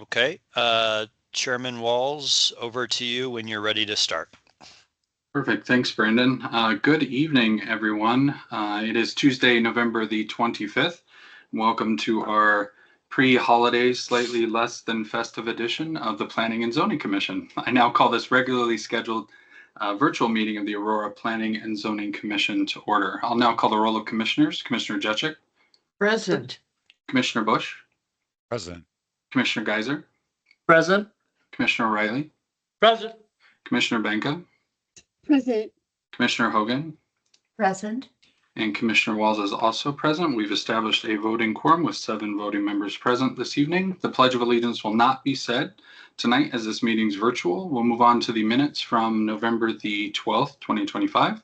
Okay, Chairman Walls, over to you when you're ready to start. Perfect. Thanks, Brendan. Good evening, everyone. It is Tuesday, November the 25th. Welcome to our pre-holiday, slightly less than festive edition of the Planning and Zoning Commission. I now call this regularly scheduled virtual meeting of the Aurora Planning and Zoning Commission to order. I'll now call the roll of commissioners. Commissioner Jecic. Present. Commissioner Bush. Present. Commissioner Geiser. Present. Commissioner Riley. Present. Commissioner Benka. Present. Commissioner Hogan. Present. And Commissioner Walls is also present. We've established a voting quorum with 7 voting members present this evening. The Pledge of Allegiance will not be said tonight as this meeting's virtual. We'll move on to the minutes from November the 12th, 2025.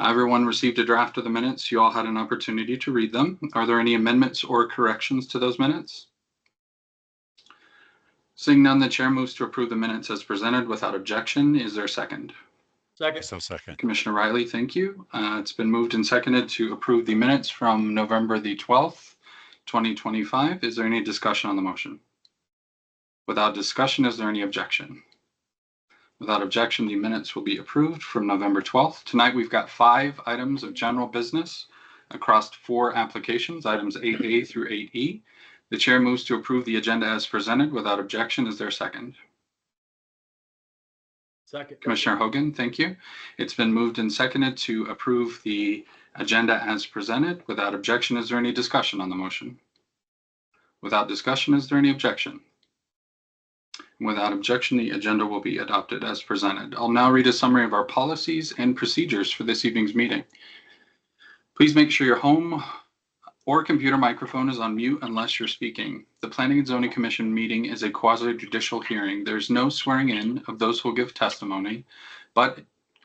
Everyone received a draft of the minutes. You all had an opportunity to read them. Are there any amendments or corrections to those minutes? Seeing none, the chair moves to approve the minutes as presented without objection. Is there a second? Second. So second. Commissioner Riley, thank you. It's been moved and seconded to approve the minutes from November the 12th, 2025. Is there any discussion on the motion? Without discussion, is there any objection? Without objection, the minutes will be approved from November 12th. Tonight, we've got 5 items of general business across 4 applications, items 8A through 8E. The chair moves to approve the agenda as presented without objection. Is there a second? Second. Commissioner Hogan, thank you. It's been moved and seconded to approve the agenda as presented. Without objection, is there any discussion on the motion? Without discussion, is there any objection? Without objection, the agenda will be adopted as presented. I'll now read a summary of our policies and procedures for this evening's meeting. Please make sure your home or computer microphone is on mute unless you're speaking. The Planning and Zoning Commission meeting is a quasi-judicial hearing. There's no swearing in of those who will give testimony, but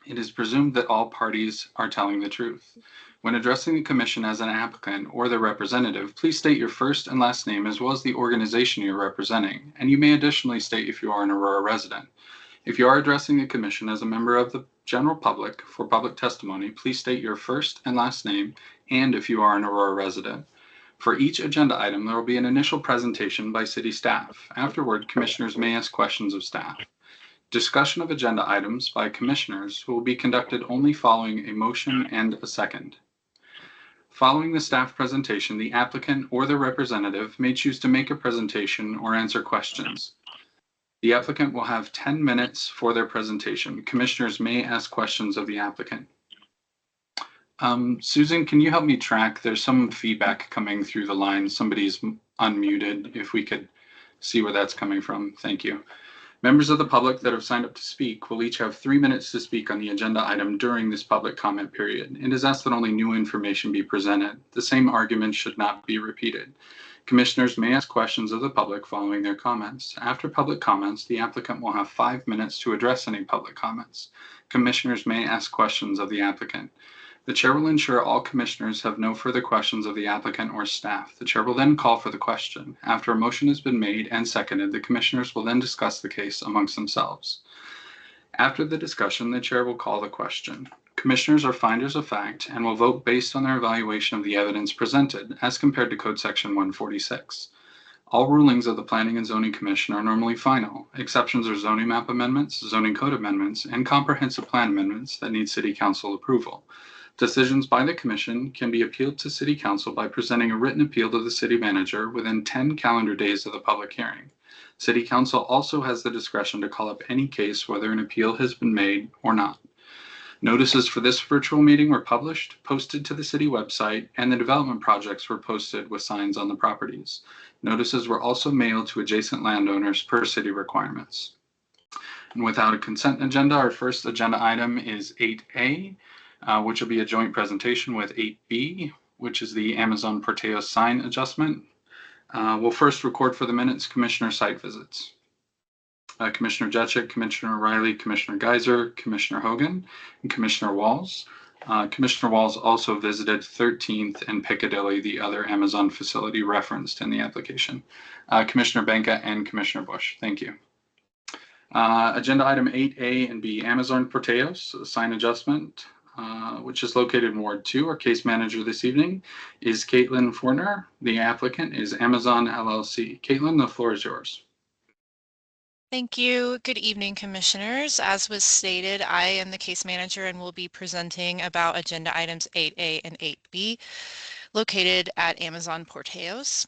it is presumed that all parties are telling the truth. When addressing the commission as an applicant or their representative, please state your first and last name as well as the organization you're representing, and you may additionally state if you are an Aurora resident. If you are addressing the commission as a member of the general public for public testimony, please state your first and last name and if you are an Aurora resident. For each agenda item, there will be an initial presentation by city staff. Afterward, commissioners may ask questions of staff. Discussion of agenda items by commissioners will be conducted only following a motion and a second. Following the staff presentation, the applicant or their representative may choose to make a presentation or answer questions. The applicant will have 10 minutes for their presentation. Commissioners may ask questions of the applicant. Susan, can you help me track? There's some feedback coming through the line. Somebody's unmuted. If we could see where that's coming from. Thank you. Members of the public that have signed up to speak will each have 3 minutes to speak on the agenda item during this public comment period. It is asked that only new information be presented. The same argument should not be repeated. Commissioners may ask questions of the public following their comments. After public comments, the applicant will have 5 minutes to address any public comments. Commissioners may ask questions of the applicant. The chair will ensure all commissioners have no further questions of the applicant or staff. The chair will then call for the question. After a motion has been made and seconded, the commissioners will then discuss the case amongst themselves. After the discussion, the chair will call the question. Commissioners are finders of fact and will vote based on their evaluation of the evidence presented as compared to Code Section 146. All rulings of the Planning and Zoning Commission are normally final. Exceptions are zoning map amendments, zoning code amendments, and comprehensive plan amendments that need City Council approval. Decisions by the Commission can be appealed to City Council by presenting a written appeal to the City Manager within 10 calendar days of the public hearing. City Council also has the discretion to call up any case whether an appeal has been made or not. Notices for this virtual meeting were published, posted to the city website, and the development projects were posted with signs on the properties. Notices were also mailed to adjacent landowners per city requirements. And without a consent agenda, our first agenda item is 8A, which will be a joint presentation with 8B, which is the Amazon Porteo sign adjustment. We'll first record for the minutes Commissioner site visits. Commissioner Jecic, Commissioner Riley, Commissioner Geiser, Commissioner Hogan, and Commissioner Walls. Commissioner Walls also visited 13th and Piccadilly, the other Amazon facility referenced in the application. Commissioner Benka and Commissioner Bush, thank you. Agenda item 8A and B, Amazon Porteos, sign adjustment, which is located in Ward 2. Our case manager this evening is Caitlin Forner. The applicant is Amazon LLC. Caitlin, the floor is yours. Thank you. Good evening, Commissioners. As was stated, I am the case manager and will be presenting about agenda items 8A and 8B located at Amazon Porteos.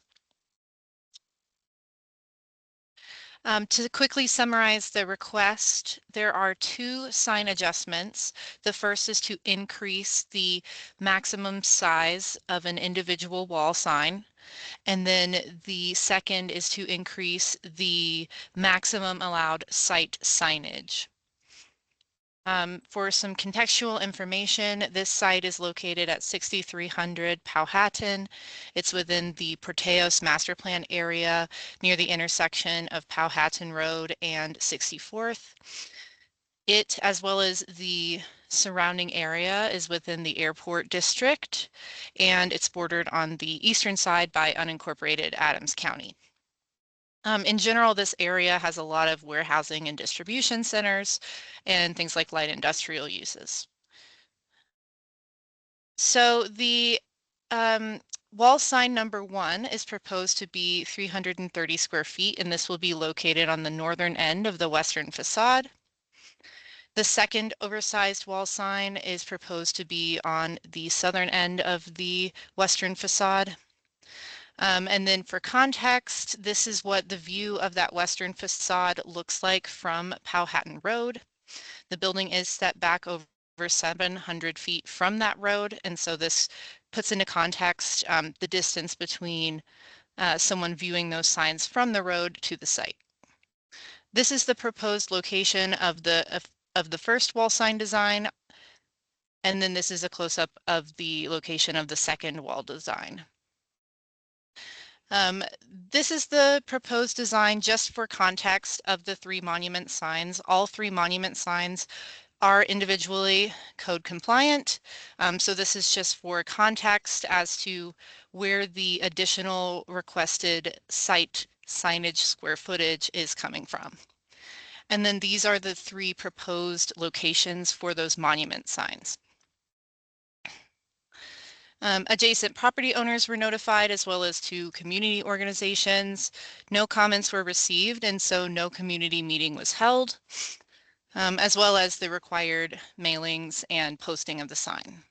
To quickly summarize the request, there are two sign adjustments. The first is to increase the maximum size of an individual wall sign. And then the second is to increase the maximum allowed site signage. For some contextual information, this site is located at 6300 Powhatan. It's within the Porteos Master Plan area near the intersection of Powhatan Road and 64th. It, as well as the surrounding area, is within the airport district, and it's bordered on the eastern side by unincorporated Adams County. In general, this area has a lot of warehousing and distribution centers and things like light industrial uses. So the wall sign number 1 is proposed to be 330 square feet, and this will be located on the northern end of the western facade. The second oversized wall sign is proposed to be on the southern end of the western facade. And then for context, this is what the view of that western facade looks like from Powhatan Road. The building is set back over 700 feet from that road, and so this puts into context the distance between someone viewing those signs from the road to the site. This is the proposed location of the first wall sign design, and then this is a close-up of the location of the second wall design. This is the proposed design just for context of the 3 monument signs. All 3 monument signs are individually code compliant. So this is just for context as to where the additional requested site signage square footage is coming from. And then these are the 3 proposed locations for those monument signs. Adjacent property owners were notified, as well as 2 community organizations. No comments were received, and so no community meeting was held, as well as the required mailings and posting of the sign.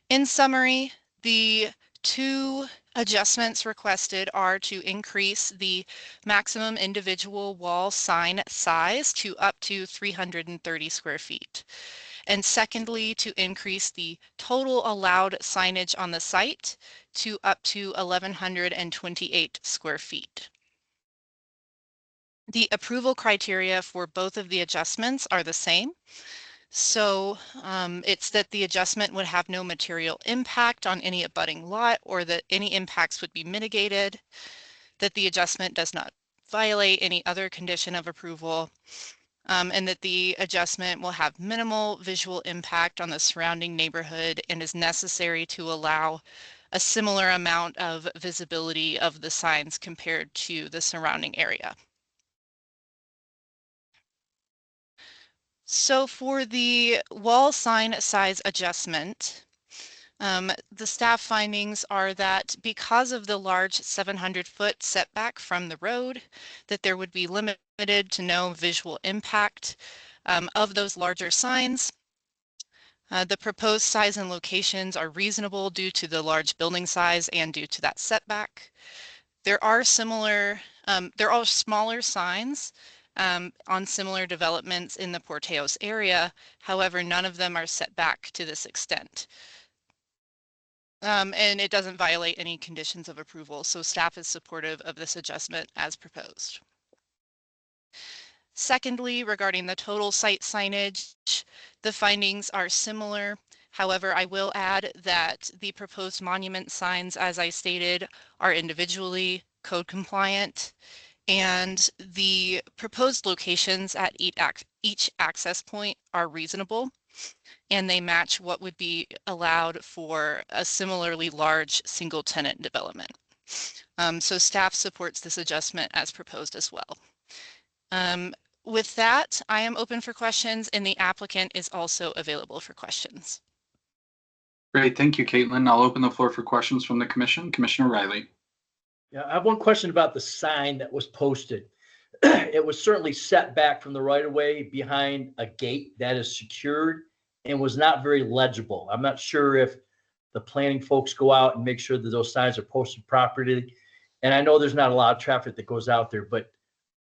In summary, the 2 adjustments requested are to increase the maximum individual wall sign size to up to 330 square feet. And secondly, to increase the total allowed signage on the site to up to 1,128 square feet. The approval criteria for both of the adjustments are the same. So it's that the adjustment would have no material impact on any abutting lot, or that any impacts would be mitigated, that the adjustment does not violate any other condition of approval, and that the adjustment will have minimal visual impact on the surrounding neighborhood and is necessary to allow a similar amount of visibility of the signs compared to the surrounding area. So for the wall sign size adjustment, the staff findings are that because of the large 700-foot setback from the road, that there would be limited to no visual impact of those larger signs. The proposed size and locations are reasonable due to the large building size and due to that setback. There are smaller signs on similar developments in the Porteos area. However, none of them are set back to this extent. And it doesn't violate any conditions of approval, so staff is supportive of this adjustment as proposed. Secondly, regarding the total site signage, the findings are similar. However, I will add that the proposed monument signs, as I stated, are individually code compliant, and the proposed locations at each access point are reasonable, and they match what would be allowed for a similarly large single tenant development. So staff supports this adjustment as proposed as well. With that, I am open for questions, and the applicant is also available for questions. Great, thank you, Caitlin. I'll open the floor for questions from the commission. Commissioner Riley. Yeah, I have one question about the sign that was posted. it was certainly set back from the right of way behind a gate that is secured and was not very legible. I'm not sure if the planning folks go out and make sure that those signs are posted properly. And I know there's not a lot of traffic that goes out there, but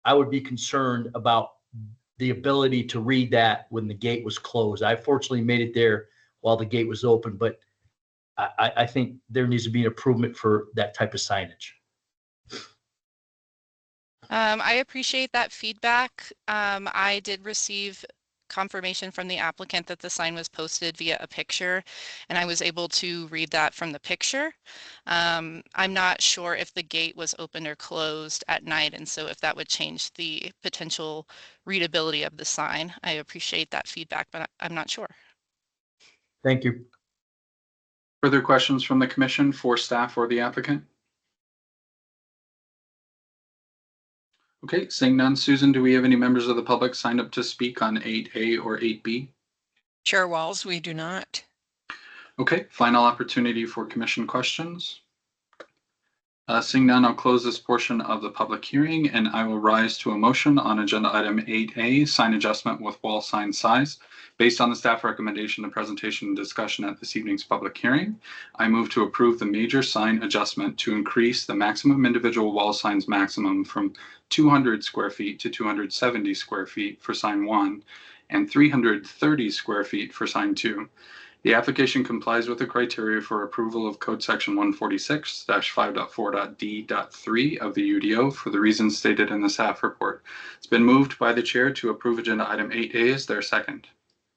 I would be concerned about the ability to read that when the gate was closed. I fortunately made it there while the gate was open, but I think there needs to be an improvement for that type of signage. I appreciate that feedback. I did receive confirmation from the applicant that the sign was posted via a picture, and I was able to read that from the picture. I'm not sure if the gate was open or closed at night, and so if that would change the potential readability of the sign. I appreciate that feedback, but I'm not sure. Thank you. Further questions from the commission for staff or the applicant? Okay, seeing none. Susan, do we have any members of the public signed up to speak on 8A or 8B? Chair Walls, we do not. Okay, final opportunity for commission questions. Seeing none, I'll close this portion of the public hearing and I will rise to a motion on agenda item 8A, sign adjustment with wall sign size. Based on the staff recommendation, the presentation and discussion at this evening's public hearing, I move to approve the major sign adjustment to increase the maximum individual wall signs maximum from 200 square feet to 270 square feet for sign 1 and 330 square feet for sign 2. The application complies with the criteria for approval of Code Section 146-5.4.d.3 of the UDO for the reasons stated in the staff report. It's been moved by the chair to approve agenda item 8A. Is there a second?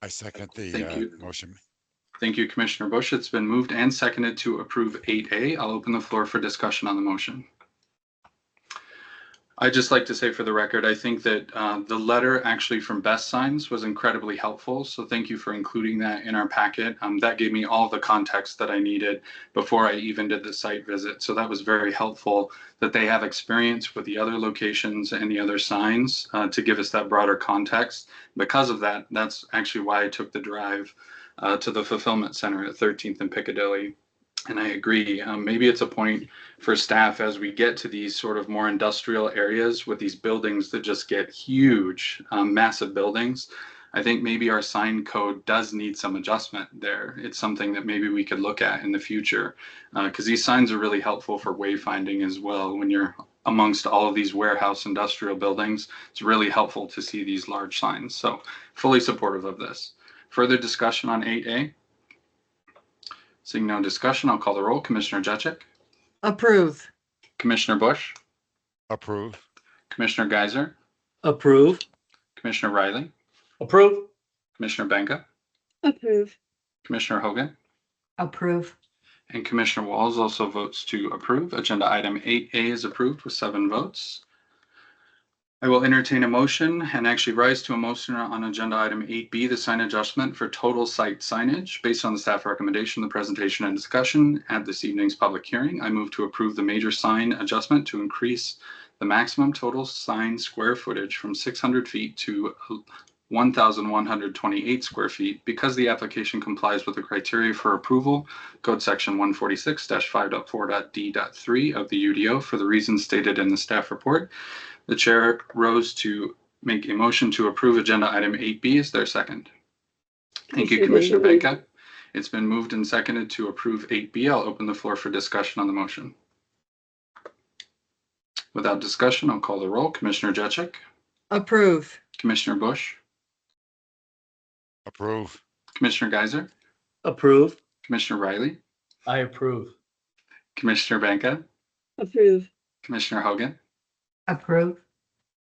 I second Thank the you. motion. Thank you, Commissioner Bush. It's been moved and seconded to approve 8A. I'll open the floor for discussion on the motion. I'd just like to say for the record, I think that the letter actually from Best Signs was incredibly helpful. So thank you for including that in our packet. That gave me all the context that I needed before I even did the site visit. So that was very helpful that they have experience with the other locations and the other signs to give us that broader context. Because of that, that's actually why I took the drive to the fulfillment center at 13th and Piccadilly. And I agree. Maybe it's a point for staff as we get to these sort of more industrial areas with these buildings that just get huge, massive buildings. I think maybe our sign code does need some adjustment there. It's something that maybe we could look at in the future because these signs are really helpful for wayfinding as well. When you're amongst all of these warehouse industrial buildings, it's really helpful to see these large signs. So fully supportive of this. Further discussion on 8A? Seeing no discussion, I'll call the roll. Commissioner Jacek, Approve. Commissioner Bush, Approve. Commissioner Geiser, Approve. Commissioner Riley, Approve. Commissioner Benka, Approve. Commissioner Hogan, Approve. and Commissioner Walls also votes to approve. Agenda item 8A is approved with 7 votes. I will entertain a motion and actually rise to a motion on agenda item 8B, the sign adjustment for total site signage. Based on the staff recommendation, the presentation and discussion at this evening's public hearing, I move to approve the major sign adjustment to increase the maximum total sign square footage from 600 feet to 1,128 square feet because the application complies with the criteria for approval, Code Section 146-5.4.d.3 of the UDO for the reasons stated in the staff report. The chair rose to make a motion to approve agenda item 8B. Is there a second? Thank you, Commissioner Benka. It's been moved and seconded to approve 8B. I'll open the floor for discussion on the motion. Without discussion, I'll call the roll. Commissioner Jacek, Approve. Commissioner Bush, Approve. Commissioner Geiser, Approve. Commissioner Riley, I approve. Commissioner Benka, Approve. Commissioner Hogan, Approve.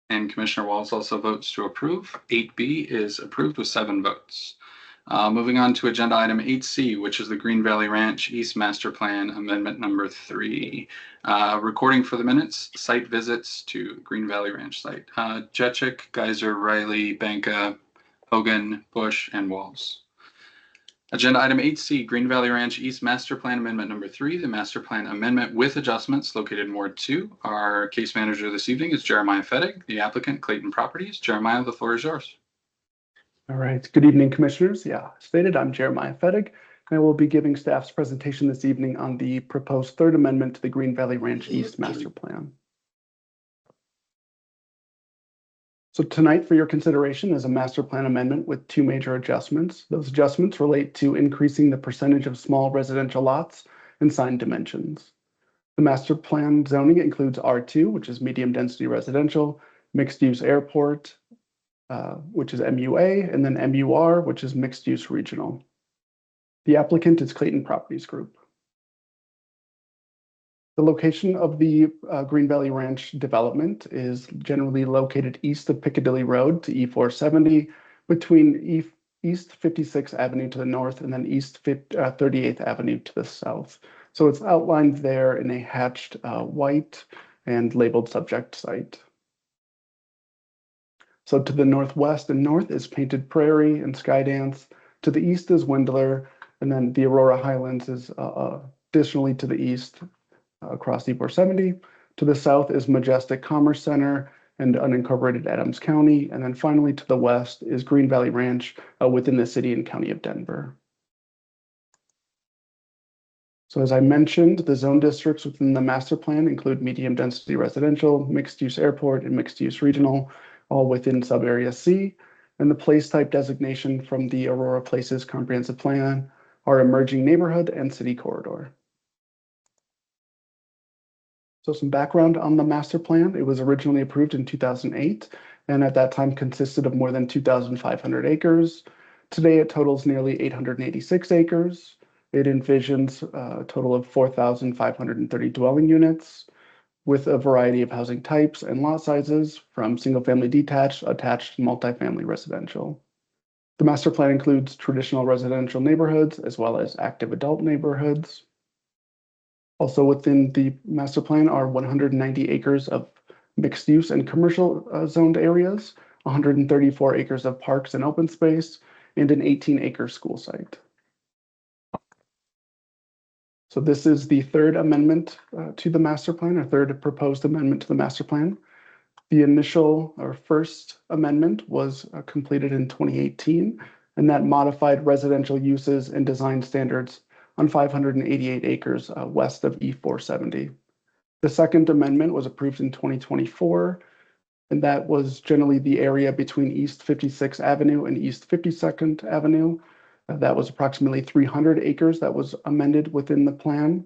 and Commissioner Walls also votes to approve. 8B is approved with 7 votes. Moving on to agenda item 8C, which is the Green Valley Ranch East Master Plan Amendment number 3. Recording for the minutes, site visits to Green Valley Ranch site. Jacek, Geiser, Riley, Benka, Hogan, Bush, and Walls. Agenda item 8C, Green Valley Ranch East Master Plan Amendment number 3, the Master Plan Amendment with adjustments located in Ward 2. Our case manager this evening is Jeremiah Fettig, the applicant, Clayton Properties. Jeremiah, the floor is yours. All right. Good evening, commissioners. Yeah, stated, I'm Jeremiah Fettig, and I will be giving staff's presentation this evening on the proposed 3rd Amendment to the Green Valley Ranch East Master Plan. So tonight for your consideration is a master plan amendment with two major adjustments. Those adjustments relate to increasing the percentage of small residential lots and sign dimensions. The master plan zoning includes R2, which is medium density residential, mixed use airport, which is MUA, and then MUR, which is mixed use regional. The applicant is Clayton Properties Group. The location of the Green Valley Ranch development is generally located east of Piccadilly Road to E470, between East 56th Avenue to the north and then East 38th Avenue to the south. So it's outlined there in a hatched white and labeled subject site. So to the northwest and north is Painted Prairie and Skydance. To the east is Windler, and then the Aurora Highlands is additionally to the east across E470. To the south is Majestic Commerce Center and unincorporated Adams County. And then finally to the west is Green Valley Ranch within the city and county of Denver. So as I mentioned, the zone districts within the master plan include medium density residential, mixed use airport, and mixed use regional, all within sub-area C. And the place type designation from the Aurora Places Comprehensive Plan are emerging neighborhood and city corridor. So some background on the master plan. It was originally approved in 2008, and at that time consisted of more than 2,500 acres. Today it totals nearly 886 acres. It envisions a total of 4,530 dwelling units with a variety of housing types and lot sizes from single-family detached, attached, multifamily residential. The master plan includes traditional residential neighborhoods as well as active adult neighborhoods. Also within the master plan are 190 acres of mixed use and commercial zoned areas, 134 acres of parks and open space, and an 18-acre school site. So this is the third amendment to the master plan, or third proposed amendment to the master plan. The initial or first amendment was completed in 2018, and that modified residential uses and design standards on 588 acres west of E470. The second amendment was approved in 2024, and that was generally the area between East 56th Avenue and East 52nd Avenue. That was approximately 300 acres that was amended within the plan.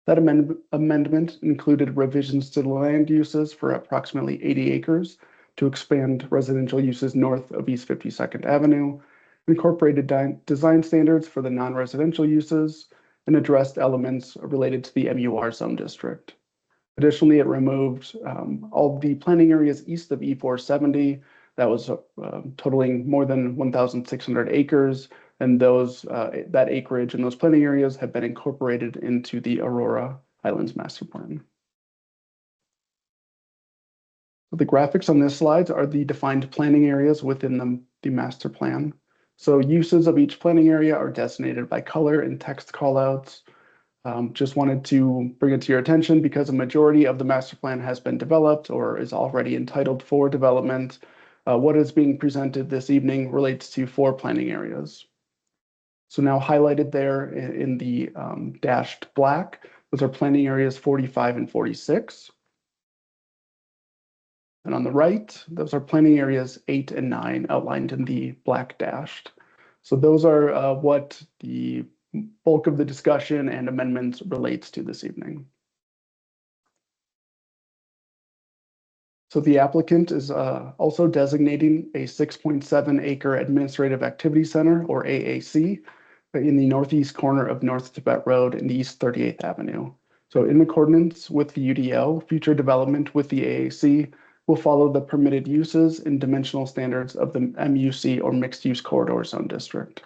That amendment included revisions to the land uses for approximately 80 acres to expand residential uses north of East 52nd Avenue, incorporated design standards for the non-residential uses, and addressed elements related to the MUR zone district. Additionally, it removed all the planning areas east of E470 that was totaling more than 1,600 acres, and that acreage and those planning areas have been incorporated into the Aurora Highlands Master Plan. The graphics on this slide are the defined planning areas within the master plan. So uses of each planning area are designated by color and text callouts. Just wanted to bring it to your attention because a majority of the master plan has been developed or is already entitled for development. What is being presented this evening relates to 4 planning areas. So now highlighted there in the dashed black, those are planning areas 45 and 46. And on the right, those are planning areas 8 and 9 outlined in the black dashed. So those are what the bulk of the discussion and amendments relates to this evening. So the applicant is also designating a 6.7 acre administrative activity center, or AAC, in the northeast corner of North Tibet Road and East 38th Avenue. So in accordance with the UDO, future development with the AAC will follow the permitted uses and dimensional standards of the MUC, or mixed use corridor zone district.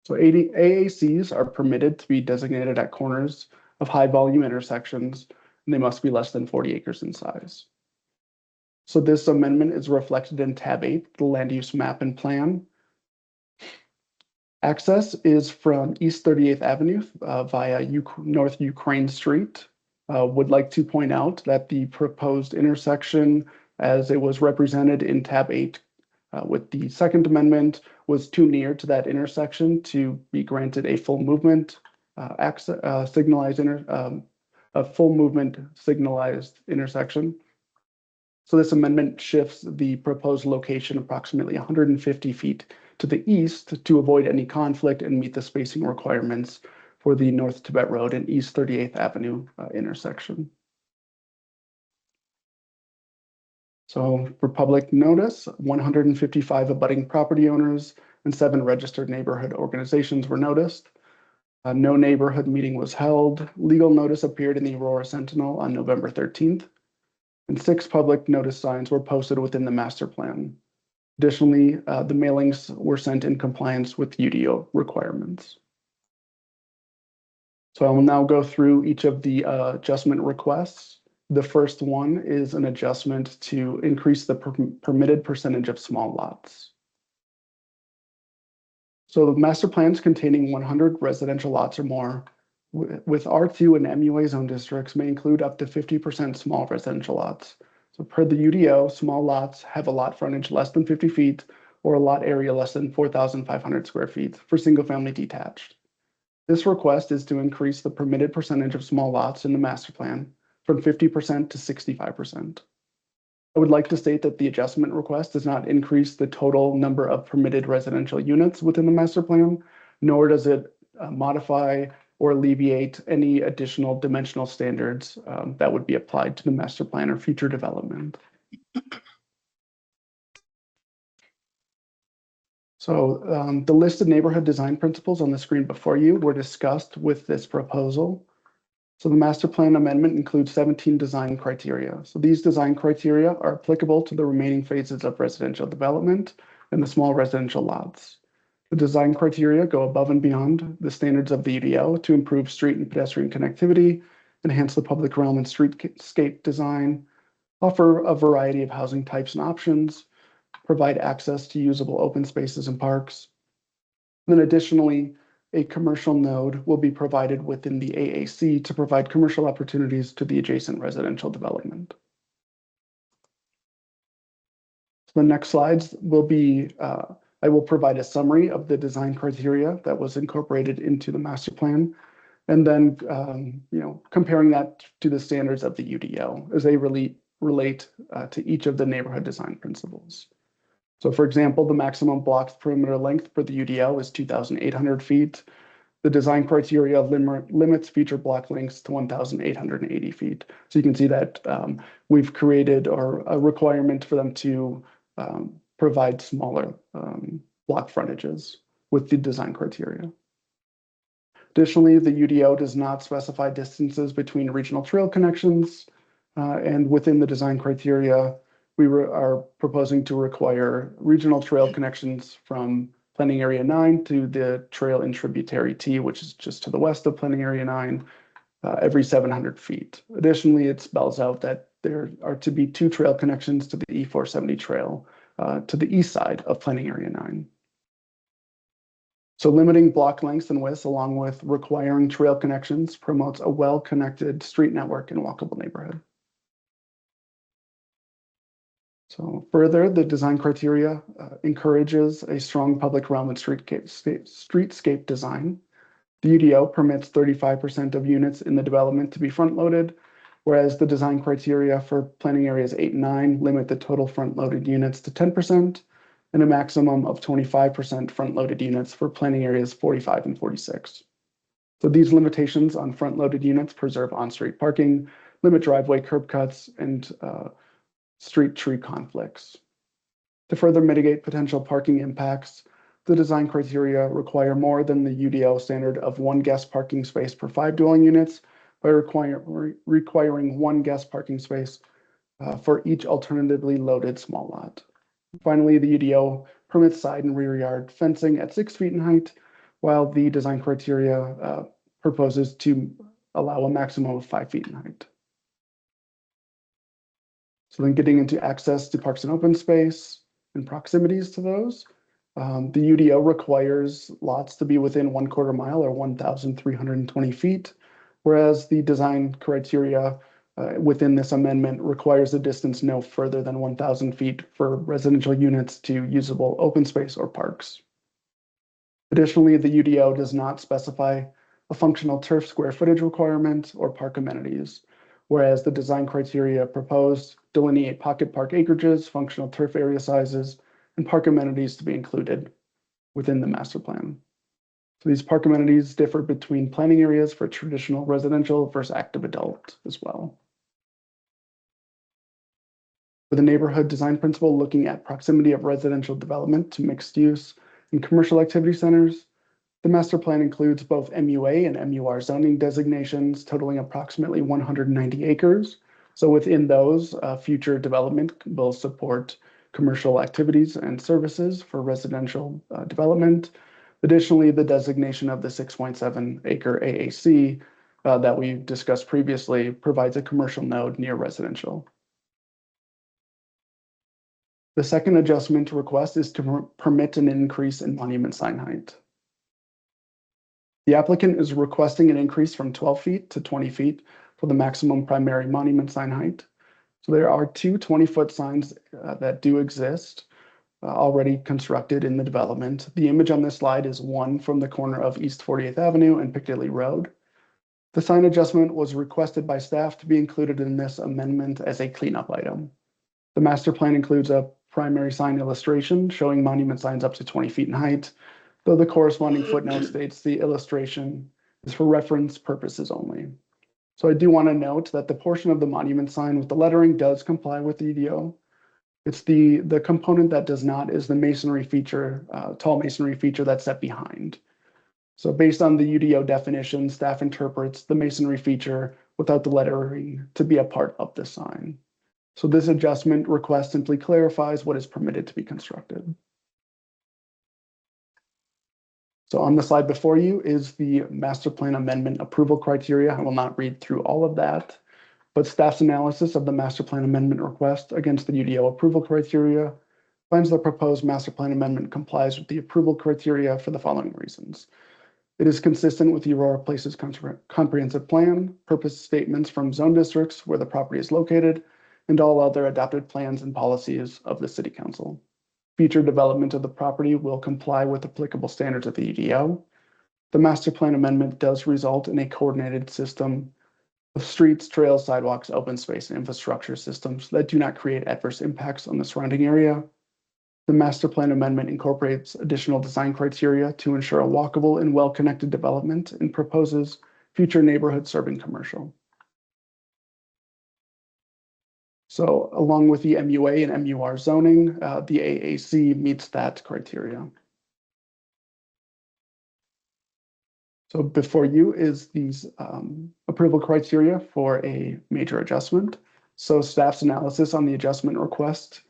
So AACs are permitted to be designated at corners of high volume intersections, and they must be less than 40 acres in size. So this amendment is reflected in tab 8, the land use map and plan. Access is from East 38th Avenue via North Ukraine Street. Would like to point out that the proposed intersection, as it was represented in tab 8 with the second amendment, was too near to that intersection to be granted a full movement signalized intersection. So this amendment shifts the proposed location approximately 150 feet to the east to avoid any conflict and meet the spacing requirements for the North Tibet Road and East 38th Avenue intersection. So for public notice, 155 abutting property owners and 7 registered neighborhood organizations were noticed. No neighborhood meeting was held. Legal notice appeared in the Aurora Sentinel on November 13th, and 6 public notice signs were posted within the master plan. Additionally, the mailings were sent in compliance with UDO requirements. So I will now go through each of the adjustment requests. The first one is an adjustment to increase the permitted percentage of small lots. So the master plans containing 100 residential lots or more with R2 and MUA zone districts may include up to 50% small residential lots. So per the UDO, small lots have a lot frontage less than 50 feet or a lot area less than 4,500 square feet for single family detached. This request is to increase the permitted percentage of small lots in the master plan from 50% to 65%. I would like to state that the adjustment request does not increase the total number of permitted residential units within the master plan, nor does it modify or alleviate any additional dimensional standards that would be applied to the master plan or future development. So the listed neighborhood design principles on the screen before you were discussed with this proposal. So the master plan amendment includes 17 design criteria. So these design criteria are applicable to the remaining phases of residential development and the small residential lots. The design criteria go above and beyond the standards of the UDO to improve street and pedestrian connectivity, enhance the public realm and streetscape design, offer a variety of housing types and options, provide access to usable open spaces and parks. And then additionally, a commercial node will be provided within the AAC to provide commercial opportunities to the adjacent residential development. So the next slides will be, I will provide a summary of the design criteria that was incorporated into the master plan, and then comparing that to the standards of the UDO as they relate to each of the neighborhood design principles. So for example, the maximum block perimeter length for the UDO is 2,800 feet. The design criteria limits feature block lengths to 1,880 feet. So you can see that we've created a requirement for them to provide smaller block frontages with the design criteria. Additionally, the UDO does not specify distances between regional trail connections, and within the design criteria, we are proposing to require regional trail connections from Planning Area 9 to the trail in Tributary T, which is just to the west of Planning Area 9, every 700 feet. Additionally, it spells out that there are to be 2 trail connections to the E470 trail to the east side of Planning Area 9. So limiting block lengths and widths along with requiring trail connections promotes a well-connected street network and walkable neighborhood. So further, the design criteria encourages a strong public realm and streetscape design. The UDO permits 35% of units in the development to be front-loaded, whereas the design criteria for planning areas 8 and 9 limit the total front-loaded units to 10% and a maximum of 25% front-loaded units for planning areas 45 and 46. So these limitations on front-loaded units preserve on-street parking, limit driveway curb cuts, and street tree conflicts. To further mitigate potential parking impacts, the design criteria require more than the UDO standard of 1 guest parking space per 5 dwelling units by requiring 1 guest parking space for each alternatively loaded small lot. Finally, the UDO permits side and rear yard fencing at 6 feet in height, while the design criteria proposes to allow a maximum of 5 feet in height. So then getting into access to parks and open space and proximities to those, the UDO requires lots to be within 1/4 mile or 1,320 feet, whereas the design criteria within this amendment requires a distance no further than 1,000 feet for residential units to usable open space or parks. Additionally, the UDO does not specify a functional turf square footage requirement or park amenities, whereas the design criteria proposed delineate pocket park acreages, functional turf area sizes, and park amenities to be included within the master plan. So these park amenities differ between planning areas for traditional residential versus active adult as well. For the neighborhood design principle, looking at proximity of residential development to mixed use and commercial activity centers, the master plan includes both MUA and MUR zoning designations totaling approximately 190 acres. So within those, future development will support commercial activities and services for residential development. Additionally, the designation of the 6.7 acre AAC that we discussed previously provides a commercial node near residential. The second adjustment request is to permit an increase in monument sign height. The applicant is requesting an increase from 12 feet to 20 feet for the maximum primary monument sign height. So there are two 20-foot signs that do exist already constructed in the development. The image on this slide is one from the corner of East 48th Avenue and Piccadilly Road. The sign adjustment was requested by staff to be included in this amendment as a cleanup item. The master plan includes a primary sign illustration showing monument signs up to 20 feet in height, though the corresponding footnote states the illustration is for reference purposes only. So I do want to note that the portion of the monument sign with the lettering does comply with the UDO. It's the component that does not is the masonry feature, tall masonry feature that's set behind. So based on the UDO definition, staff interprets the masonry feature without the lettering to be a part of the sign. So this adjustment request simply clarifies what is permitted to be constructed. So on the slide before you is the master plan amendment approval criteria. I will not read through all of that, but staff's analysis of the master plan amendment request against the UDO approval criteria finds the proposed master plan amendment complies with the approval criteria for the following reasons. It is consistent with the Aurora Places comprehensive plan, purpose statements from zone districts where the property is located, and all other adopted plans and policies of the City Council. Future development of the property will comply with applicable standards of the UDO. The master plan amendment does result in a coordinated system of streets, trails, sidewalks, open space, and infrastructure systems that do not create adverse impacts on the surrounding area. The master plan amendment incorporates additional design criteria to ensure a walkable and well-connected development and proposes future neighborhoods serving commercial. So along with the MUA and MUR zoning, the AAC meets that criteria. So before you is these approval criteria for a major adjustment. So staff's analysis on the adjustment request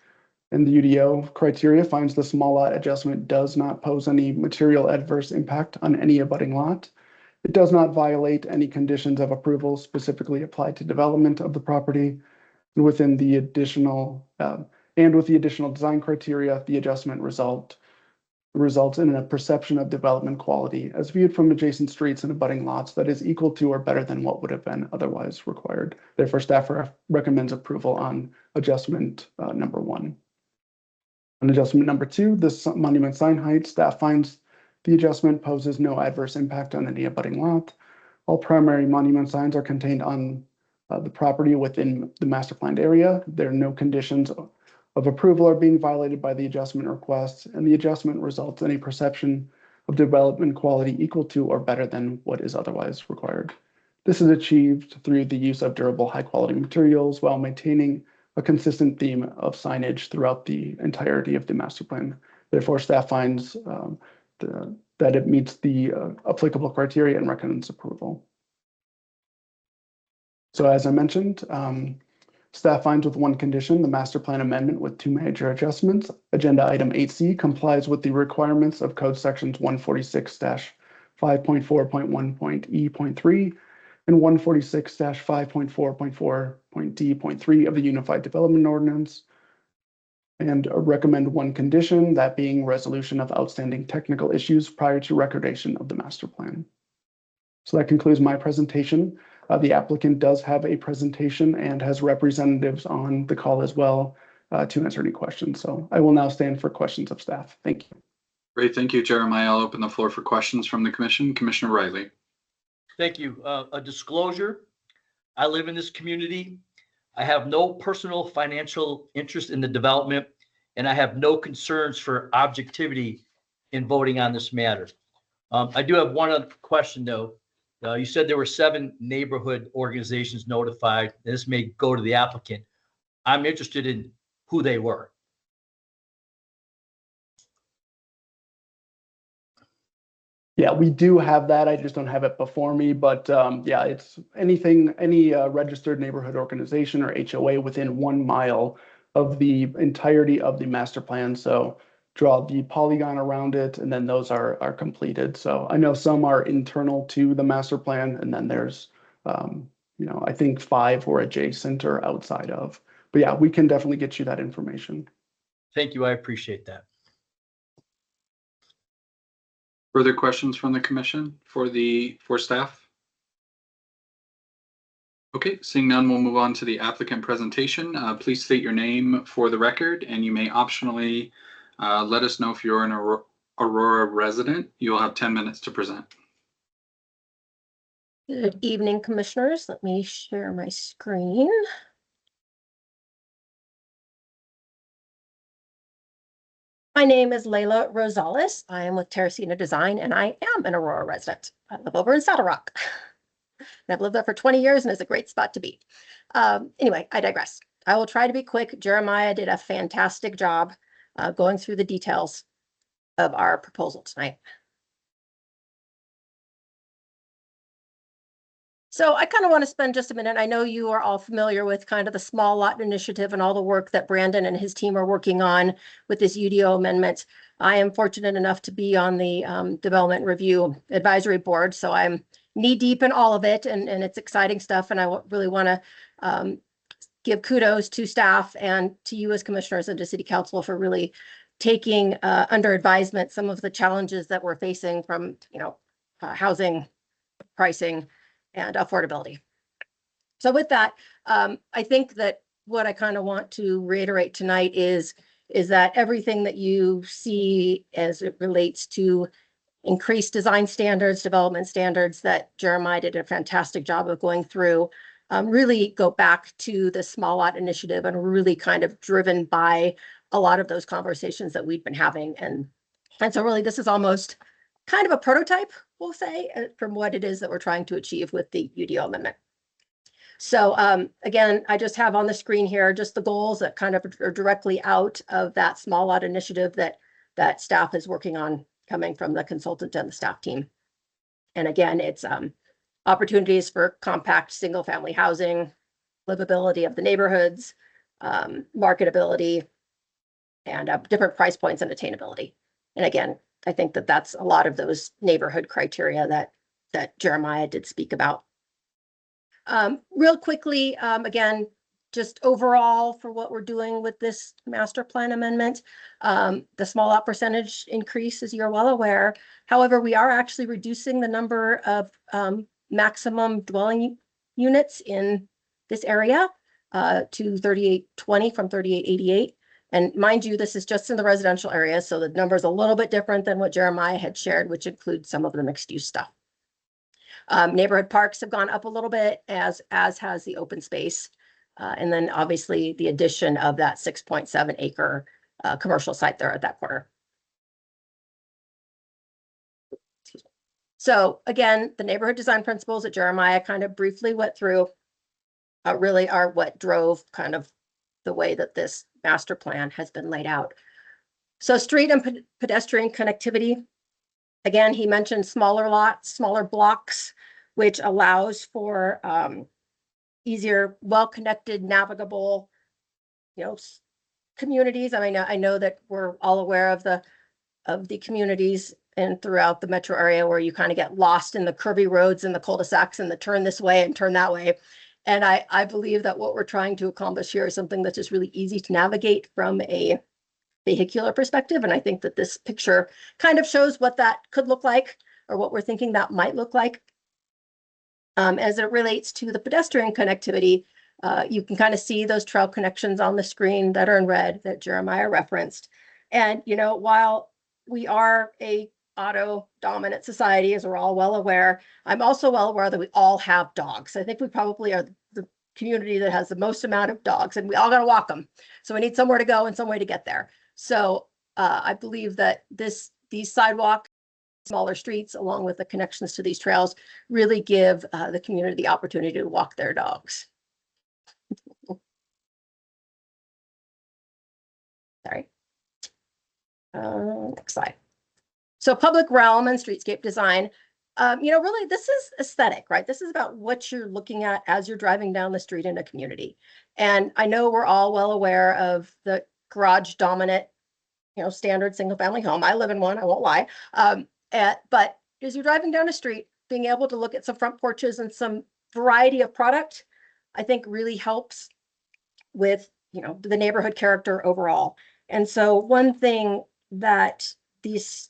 and the UDO criteria finds the small lot adjustment does not pose any material adverse impact on any abutting lot. It does not violate any conditions of approval specifically applied to development of the property. And within the additional with the additional design criteria, the adjustment results in a perception of development quality as viewed from adjacent streets and abutting lots that is equal to or better than what would have been otherwise required. Therefore, staff recommends approval on adjustment number 1. On adjustment number 2, the monument sign height, staff finds the adjustment poses no adverse impact on any abutting lot. All primary monument signs are contained on the property within the master planned area. There are no conditions of approval are being violated by the adjustment request, and the adjustment results in a perception of development quality equal to or better than what is otherwise required. This is achieved through the use of durable, high-quality materials while maintaining a consistent theme of signage throughout the entirety of the master plan. Therefore, staff finds that it meets the applicable criteria and recommends approval. So as I mentioned, staff finds with one condition, the master plan amendment with 2 major adjustments. Agenda item 8C complies with the requirements of code sections 146-5.4.1.E.3 and 146-5.4.4.D.3 of the Unified Development Ordinance, and recommend one condition, that being resolution of outstanding technical issues prior to recordation of the master plan. So that concludes my presentation. The applicant does have a presentation and has representatives on the call as well to answer any questions. So I will now stand for questions of staff. Thank you. Great, thank you, Jeremiah. I'll open the floor for questions from the commission. Commissioner Riley. Thank you. A disclosure, I live in this community. I have no personal financial interest in the development, and I have no concerns for objectivity in voting on this matter. I do have one other question, though. You said there were 7 neighborhood organizations notified. This may go to the applicant. I'm interested in who they were. Yeah, we do have that. I just don't have it before me, but yeah, it's any registered neighborhood organization or HOA within 1 mile of the entirety of the master plan. So draw the polygon around it, and then those are completed. So I know some are internal to the master plan, and then there's I think 5 were adjacent or outside of. But yeah, we can definitely get you that information. Thank you. I appreciate that. Further questions from the commission for staff? Okay, seeing none, we'll move on to the applicant presentation. Please state your name for the record, and you may optionally let us know if you're an Aurora resident. You'll have 10 minutes to present. Good evening, commissioners. Let me share my screen. My name is Layla Rosales. I am with Terracina Design, and I am an Aurora resident. I live over in Saddle Rock. And I've lived there for 20 years, and it's a great spot to be. Anyway, I digress. I will try to be quick. Jeremiah did a fantastic job going through the details of our proposal tonight. So I kind of want to spend just a minute. I know you are all familiar with kind of the small lot initiative and all the work that Brandon and his team are working on with this UDO amendment. I am fortunate enough to be on the Development Review Advisory Board, so I'm knee deep in all of it, and it's exciting stuff. And I really want to give kudos to staff and to you as commissioners and to City Council for really taking under advisement some of the challenges that we're facing from housing pricing and affordability. So with that, I think that what I kind of want to reiterate tonight is that everything that you see as it relates to increased design standards, development standards that Jeremiah did a fantastic job of going through, really go back to the small lot initiative and really kind of driven by a lot of those conversations that we've been having. And so really this is almost kind of a prototype, we'll say, from what it is that we're trying to achieve with the UDO amendment. So again, I just have on the screen here just the goals that kind of are directly out of that small lot initiative that staff is working on, coming from the consultant and the staff team. And again, it's opportunities for compact single family housing, livability of the neighborhoods, marketability, and different price points and attainability. And again, I think that that's a lot of those neighborhood criteria that Jeremiah did speak about. Real quickly, again, just overall for what we're doing with this master plan amendment, the small lot percentage increase, as you're well aware. However, we are actually reducing the number of maximum dwelling units in this area to 3820 from 3888. And mind you, this is just in the residential area, so the number is a little bit different than what Jeremiah had shared, which includes some of the mixed use stuff. Neighborhood parks have gone up a little bit, as has the open space. And then obviously the addition of that 6.7 acre commercial site there at that corner. So again, the neighborhood design principles that Jeremiah kind of briefly went through really are what drove kind of the way that this master plan has been laid out. So street and pedestrian connectivity. Again, he mentioned smaller lots, smaller blocks, which allows for easier, well-connected, navigable, communities. I mean, I know that we're all aware of the communities and throughout the metro area where you kind of get lost in the curvy roads and the cul-de-sacs and the turn this way and turn that way. And I believe that what we're trying to accomplish here is something that's just really easy to navigate from a vehicular perspective. And I think that this picture kind of shows what that could look like, or what we're thinking that might look like. As it relates to the pedestrian connectivity, you can kind of see those trail connections on the screen that are in red that Jeremiah referenced. And, while we are a auto dominant society, as we're all well aware, I'm also well aware that we all have dogs. I think we probably are community that has the most amount of dogs, and we all got to walk them. So we need somewhere to go and some way to get there. So I believe that these sidewalk, smaller streets, along with the connections to these trails, really give the community the opportunity to walk their dogs. Sorry. Next slide. So public realm and streetscape design. Really, this is aesthetic, right? This is about what you're looking at as you're driving down the street in a community. And I know we're all well aware of the garage dominant, standard single family home. I live in one, I won't lie. But as you're driving down a street, being able to look at some front porches and some variety of product, I think really helps with, the neighborhood character overall. And so one thing that this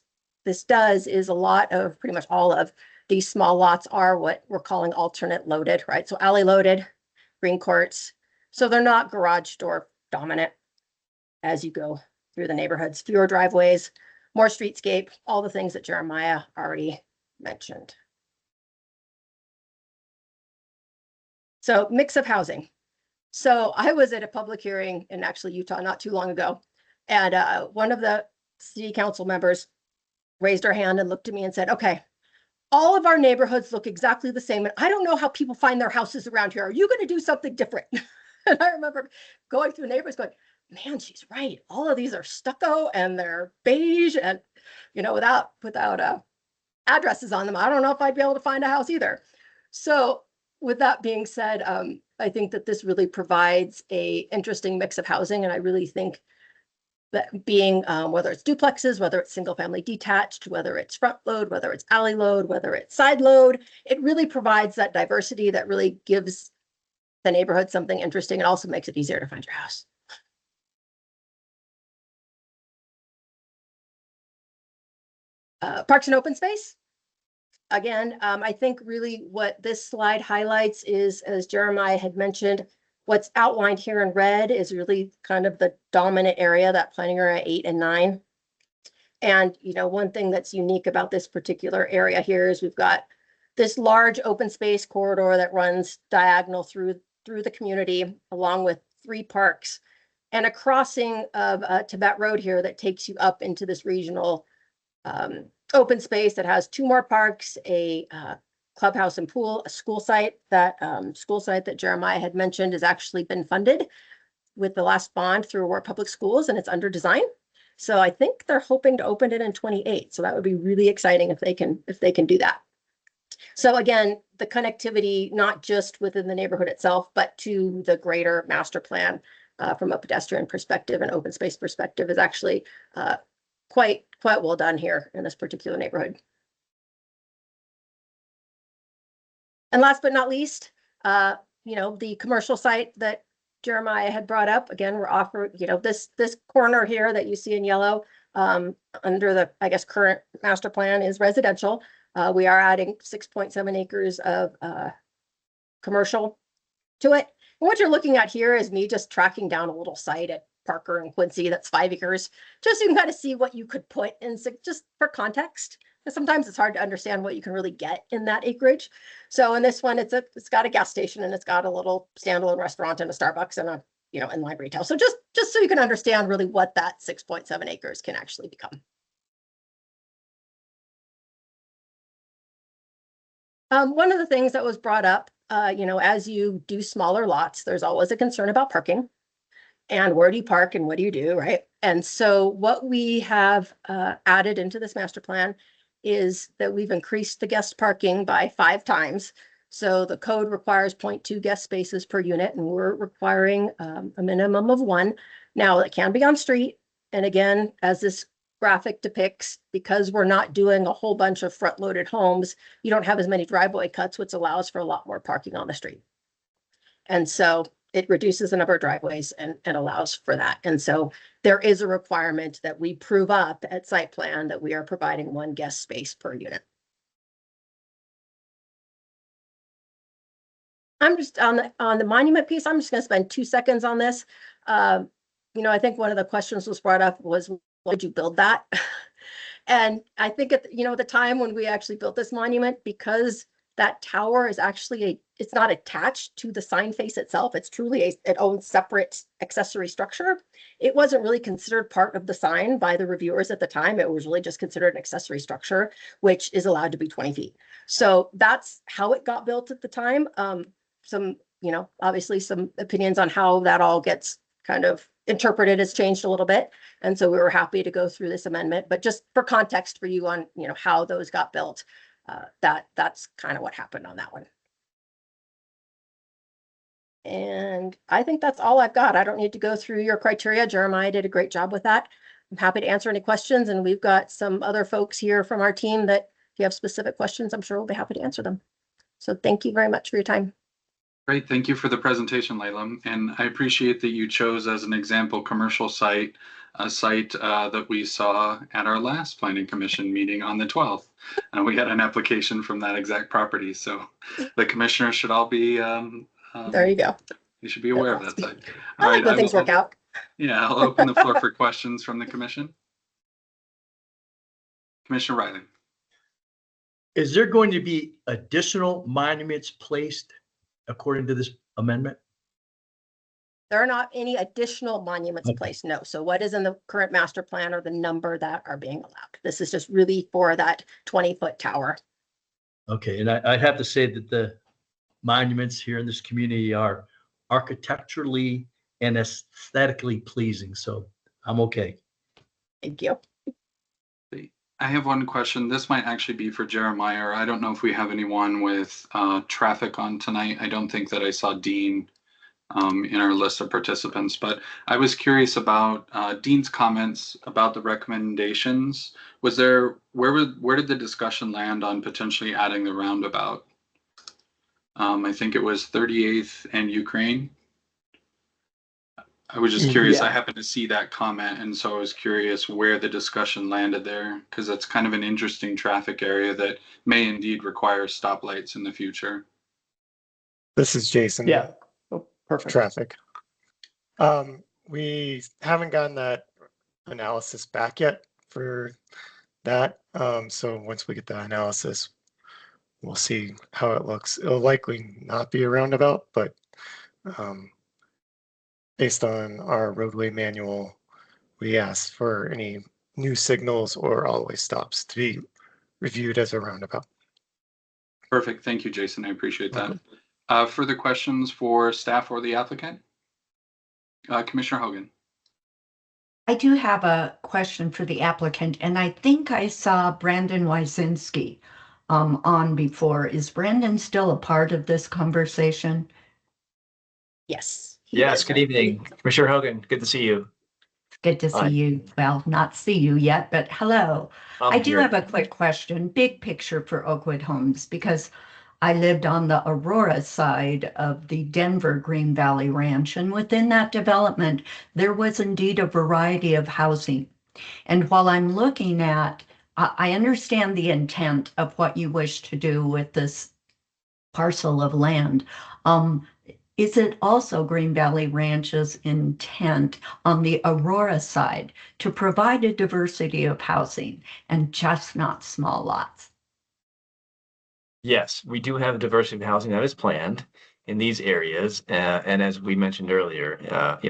does is pretty much all of these small lots are what we're calling alternate loaded, right? So alley loaded, green courts. So they're not garage door dominant as you go through the neighborhoods, fewer driveways, more streetscape, all the things that Jeremiah already mentioned. So mix of housing. So I was at a public hearing in actually Utah not too long ago, and one of the city council members raised her hand and looked at me and said, okay, all of our neighborhoods look exactly the same, and I don't know how people find their houses around here. Are you going to do something different? And I remember going through neighbors going, man, she's right. All of these are stucco and they're beige and, without addresses on them. I don't know if I'd be able to find a house either. So with that being said, I think that this really provides a interesting mix of housing. And I really think that being, whether it's duplexes, whether it's single family detached, whether it's front load, whether it's alley load, whether it's side load, it really provides that diversity that really gives the neighborhood something interesting. It also makes it easier to find your house. Parks and open space. Again, I think really what this slide highlights is, as Jeremiah had mentioned, what's outlined here in red is really kind of the dominant area, that planning area 8 and 9. And, one thing that's unique about this particular area here is we've got this large open space corridor that runs diagonal through the community, along with 3 parks and a crossing of Tibet Road here that takes you up into this regional open space that has 2 more parks, a clubhouse and pool, a school site. That school site that Jeremiah had mentioned has actually been funded with the last bond through Aurora Public Schools, and it's under design. So I think they're hoping to open it in 28. So that would be really exciting if they can do that. So again, the connectivity, not just within the neighborhood itself, but to the greater master plan from a pedestrian perspective and open space perspective is actually quite well done here in this particular neighborhood. And last but not least, the commercial site that Jeremiah had brought up. Again, we're offering, this corner here that you see in yellow under the, I guess, current master plan is residential. We are adding 6.7 acres of commercial to it. And what you're looking at here is me just tracking down a little site at Parker and Quincy that's 5 acres, just so you can kind of see what you could put in, just for context. Because sometimes it's hard to understand what you can really get in that acreage. So in this one, it's got a gas station and it's got a little standalone restaurant and a Starbucks and a inline retail. So just so you can understand really what that 6.7 acres can actually become. One of the things that was brought up, as you do smaller lots, there's always a concern about parking. And where do you park and what do you do, right? And so what we have added into this master plan is that we've increased the guest parking by 5 times. So the code requires 0.2 guest spaces per unit, and we're requiring a minimum of 1. Now, it can be on street. And again, as this graphic depicts, because we're not doing a whole bunch of front-loaded homes, you don't have as many driveway cuts, which allows for a lot more parking on the street. And so it reduces the number of driveways and allows for that. And so there is a requirement that we prove up at site plan that we are providing 1 guest space per unit. I'm just on the monument piece. I'm just going to spend 2 seconds on this. I think one of the questions was brought up was, why did you build that? And I think at the time when we actually built this monument, because that tower is actually it's not attached to the sign face itself. It's truly its own separate accessory structure. It wasn't really considered part of the sign by the reviewers at the time. It was really just considered an accessory structure, which is allowed to be 20 feet. So that's how it got built at the time. Some, obviously some opinions on how that all gets kind of interpreted has changed a little bit. And so we were happy to go through this amendment, but just for context for you on, how those got built, that's kind of what happened on that one. And I think that's all I've got. I don't need to go through your criteria. Jeremiah did a great job with that. I'm happy to answer any questions, and we've got some other folks here from our team that if you have specific questions, I'm sure we'll be happy to answer them. So thank you very much for your time. Great, thank you for the presentation, Layla. And I appreciate that you chose as an example commercial site, a site that we saw at our last planning commission meeting on the 12th. And we had an application from that exact property. So the commissioners should all be, There you go. you should be aware of that site. I like when things work out. Yeah, I'll open the floor for questions from the commission. Commissioner Riley. Is there going to be additional monuments placed according to this amendment? There are not any additional monuments placed, no. So what is in the current master plan or the number that are being allowed? This is just really for that 20-foot tower. Okay, and I'd have to say that the monuments here in this community are architecturally and aesthetically pleasing, so I'm okay. Thank you. I have one question. This might actually be for Jeremiah. I don't know if we have anyone with traffic on tonight. I don't think that I saw Dean in our list of participants, but I was curious about Dean's comments about the recommendations. Was there, where did the discussion land on potentially adding the roundabout? I think it was 38th and Ukraine. I was just curious. Yeah. I happened to see that comment, and so I was curious where the discussion landed there, because that's kind of an interesting traffic area that may indeed require stoplights in the future. This is Jason. Yeah. Oh, perfect. Traffic. We haven't gotten that analysis back yet for that. So once we get the analysis, we'll see how it looks. It'll likely not be a roundabout, but based on our roadway manual, we asked for any new signals or all-way stops to be reviewed as a roundabout. Perfect. Thank you, Jason. I appreciate that. Further questions for staff or the applicant? Commissioner Hogan. I do have a question for the applicant, and I think I saw Brandon Wyszynski on before. Is Brandon still a part of this conversation? Yes. Yes, good evening, Commissioner Hogan. Good to see you. Good to see you. Well, not see you yet, but hello. I do have a quick question, big picture for Oakwood Homes, because I lived on the Aurora side of the Denver Green Valley Ranch, and within that development, there was indeed a variety of housing. And while I'm looking at, I understand the intent of what you wish to do with this parcel of land. Is it also Green Valley Ranch's intent on the Aurora side to provide a diversity of housing and just not small lots? Yes, we do have a diversity of housing that is planned in these areas. And as we mentioned earlier,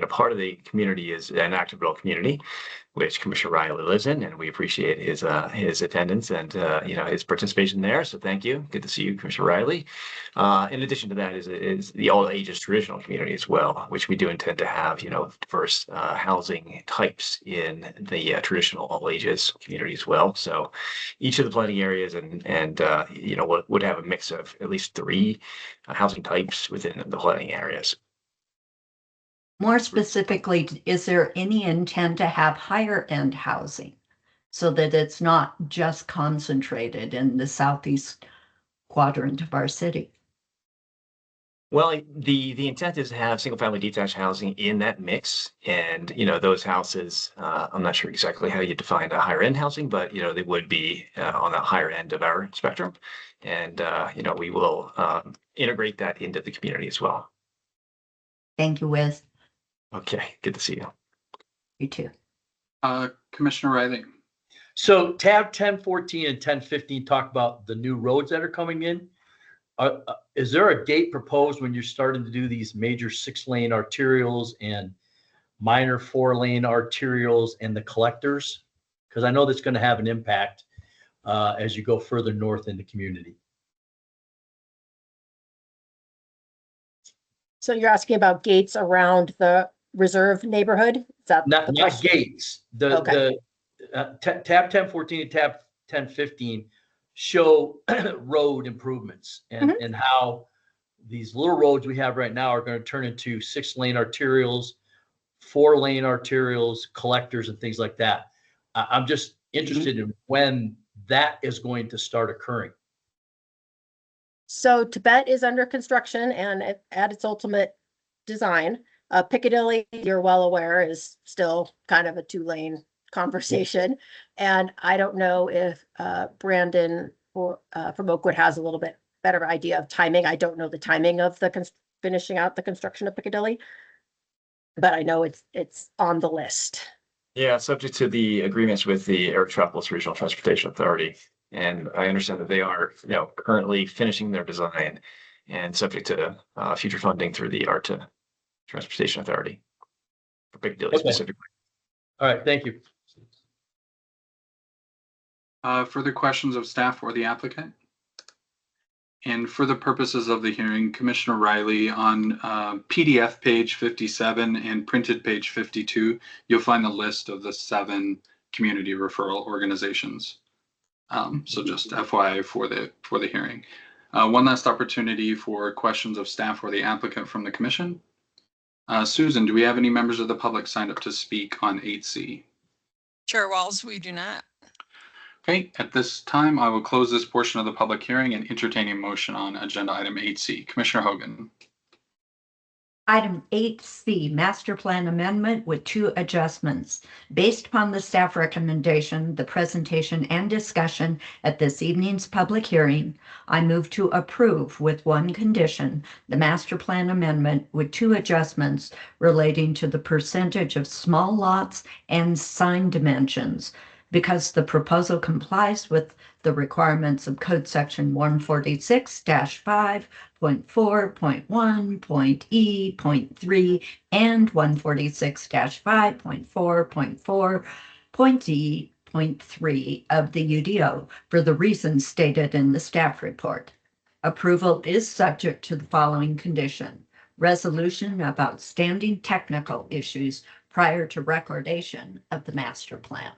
part of the community is an active adult community, which Commissioner Riley lives in, and we appreciate his attendance and his participation there. So thank you. Good to see you, Commissioner Riley. In addition to that is the all ages traditional community as well, which we do intend to have diverse housing types in the traditional all ages community as well. So each of the planning areas would have a mix of at least 3 housing types within the planning areas. More specifically, is there any intent to have higher end housing so that it's not just concentrated in the southeast quadrant of our city? Well, the intent is to have single family detached housing in that mix. And, those houses, I'm not sure exactly how you define a higher end housing, but, they would be on the higher end of our spectrum. And, we will integrate that into the community as well. Thank you, Wiz. Okay, good to see you. You too. Commissioner Riley. So tab 1014 and 1015 talk about the new roads that are coming in. Is there a gate proposed when you're starting to do these major 6-lane arterials and minor 4-lane arterials and the collectors? Because I know that's going to have an impact as you go further north in the community. So you're asking about gates around the reserve neighborhood? Is that Not the question? gates. Okay. Tab 1014 and tab 1015 show road improvements and how these little roads we have right now are going to turn into 6-lane arterials, 4-lane arterials, collectors, and things like that. I'm just interested in when that is going to start occurring. So Tibet is under construction and at its ultimate design. Piccadilly, you're well aware, is still kind of a 2-lane conversation. And I don't know if Brandon from Oakwood has a little bit better idea of timing. I don't know the timing of the finishing out the construction of Piccadilly, but I know it's on the list. Yeah, subject to the agreements with the Aerotropolis Regional Transportation Authority. And I understand that they are, currently finishing their design and subject to future funding through the ARTA Transportation Authority for Piccadilly specifically. All right, thank you. Further questions of staff or the applicant? And for the purposes of the hearing, Commissioner Riley, on PDF page 57 and printed page 52, you'll find the list of the 7 community referral organizations. So just FYI for the hearing. One last opportunity for questions of staff or the applicant from the commission. Susan, do we have any members of the public signed up to speak on 8C? Chair Walls, we do not. Okay, at this time, I will close this portion of the public hearing and entertain a motion on agenda item 8C. Commissioner Hogan. Item 8C, Master Plan Amendment with 2 adjustments. Based upon the staff recommendation, the presentation and discussion at this evening's public hearing, I move to approve with 1 condition, the Master Plan Amendment with 2 adjustments relating to the percentage of small lots and sign dimensions, because the proposal complies with the requirements of Code Section 146-5.4.1.E.3 and 146-5.4.4.E.3 of the UDO for the reasons stated in the staff report. Approval is subject to the following condition: resolution of outstanding technical issues prior to recordation of the master plan.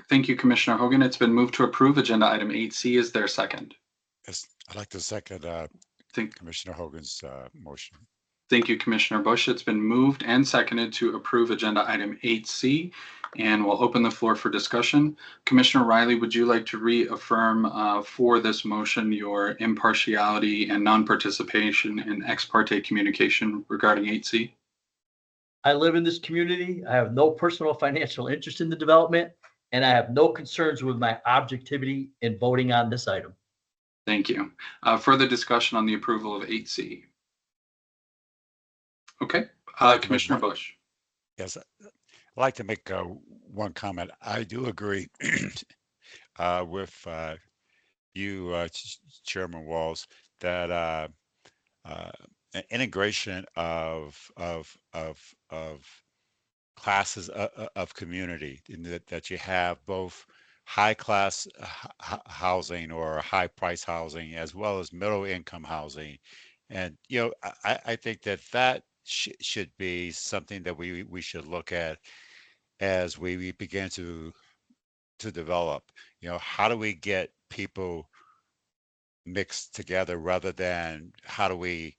Thank you, Commissioner Hogan. It's been moved to approve agenda item 8C. Is there a second? Yes, I'd like to second Commissioner Hogan's motion. Thank you, Commissioner Bush. It's been moved and seconded to approve agenda item 8C, and we'll open the floor for discussion. Commissioner Riley, would you like to reaffirm for this motion your impartiality and non-participation in ex parte communication regarding 8C? I live in this community. I have no personal financial interest in the development, and I have no concerns with my objectivity in voting on this item. Thank you. Further discussion on the approval of 8C. Okay, Commissioner Bush. Yes, I'd like to make 1 comment. I do agree with you, Chairman Walls, that integration of classes of community, in that you have both high class housing or high price housing as well as middle income housing. And, I think that should be something that we should look at as we begin to develop. How do we get people mixed together rather than how do we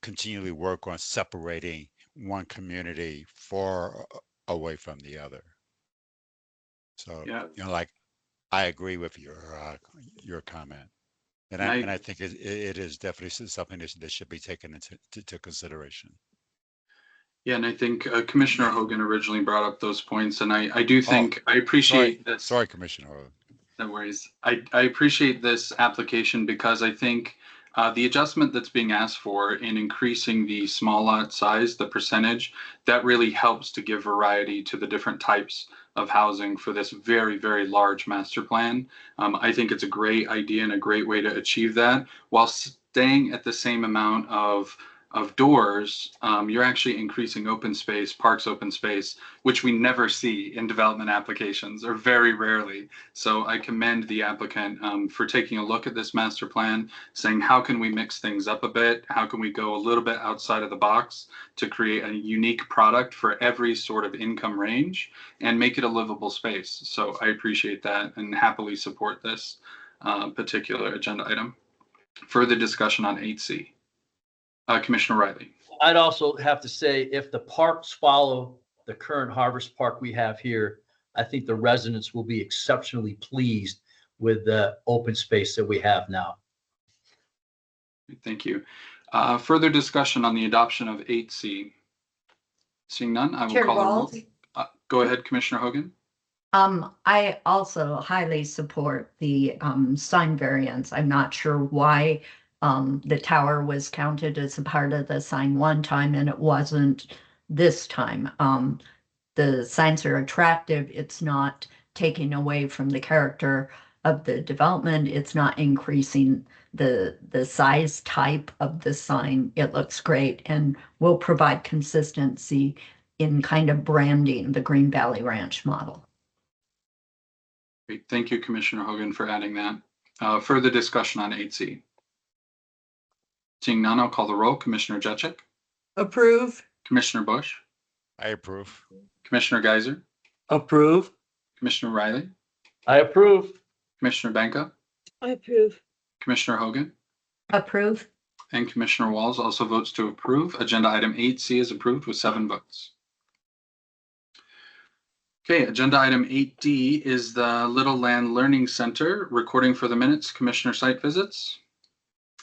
continually work on separating one community far away from the other? So, yeah. I agree with your comment, and I think it is definitely something that should be taken into consideration. Yeah, and I think Commissioner Hogan originally brought up those points, and I do think I appreciate this. Sorry, Commissioner Hogan. No worries. I appreciate this application because I think the adjustment that's being asked for in increasing the small lot size, the percentage, that really helps to give variety to the different types of housing for this very, very large master plan. I think it's a great idea and a great way to achieve that while staying at the same amount of doors. You're actually increasing open space, parks open space, which we never see in development applications, or very rarely. So I commend the applicant for taking a look at this master plan, saying how can we mix things up a bit? How can we go a little bit outside of the box to create a unique product for every sort of income range and make it a livable space? So I appreciate that and happily support this particular agenda item. Further discussion on 8C. Commissioner Riley. I'd also have to say, if the parks follow the current Harvest Park we have here, I think the residents will be exceptionally pleased with the open space that we have now. Thank you. Further discussion on the adoption of 8C. Seeing none, I will Chair call the roll. Walls. Go ahead, Commissioner Hogan. I also highly support the sign variance. I'm not sure why the tower was counted as a part of the sign one time and it wasn't this time. The signs are attractive. It's not taking away from the character of the development. It's not increasing the size type of the sign. It looks great and will provide consistency in kind of branding the Green Valley Ranch model. Great. Thank you, Commissioner Hogan, for adding that. Further discussion on 8C. Seeing none, I'll call the roll. Commissioner Jacek. Approve. Commissioner Bush. I approve. Commissioner Geiser. Approve. Commissioner Riley. I approve. Commissioner Banka. I approve. Commissioner Hogan. Approve. And Commissioner Walls also votes to approve. Agenda item 8C is approved with 7 votes. Okay, agenda item 8D is the Little Land Learning Center. Recording for the minutes, Commissioner site visits.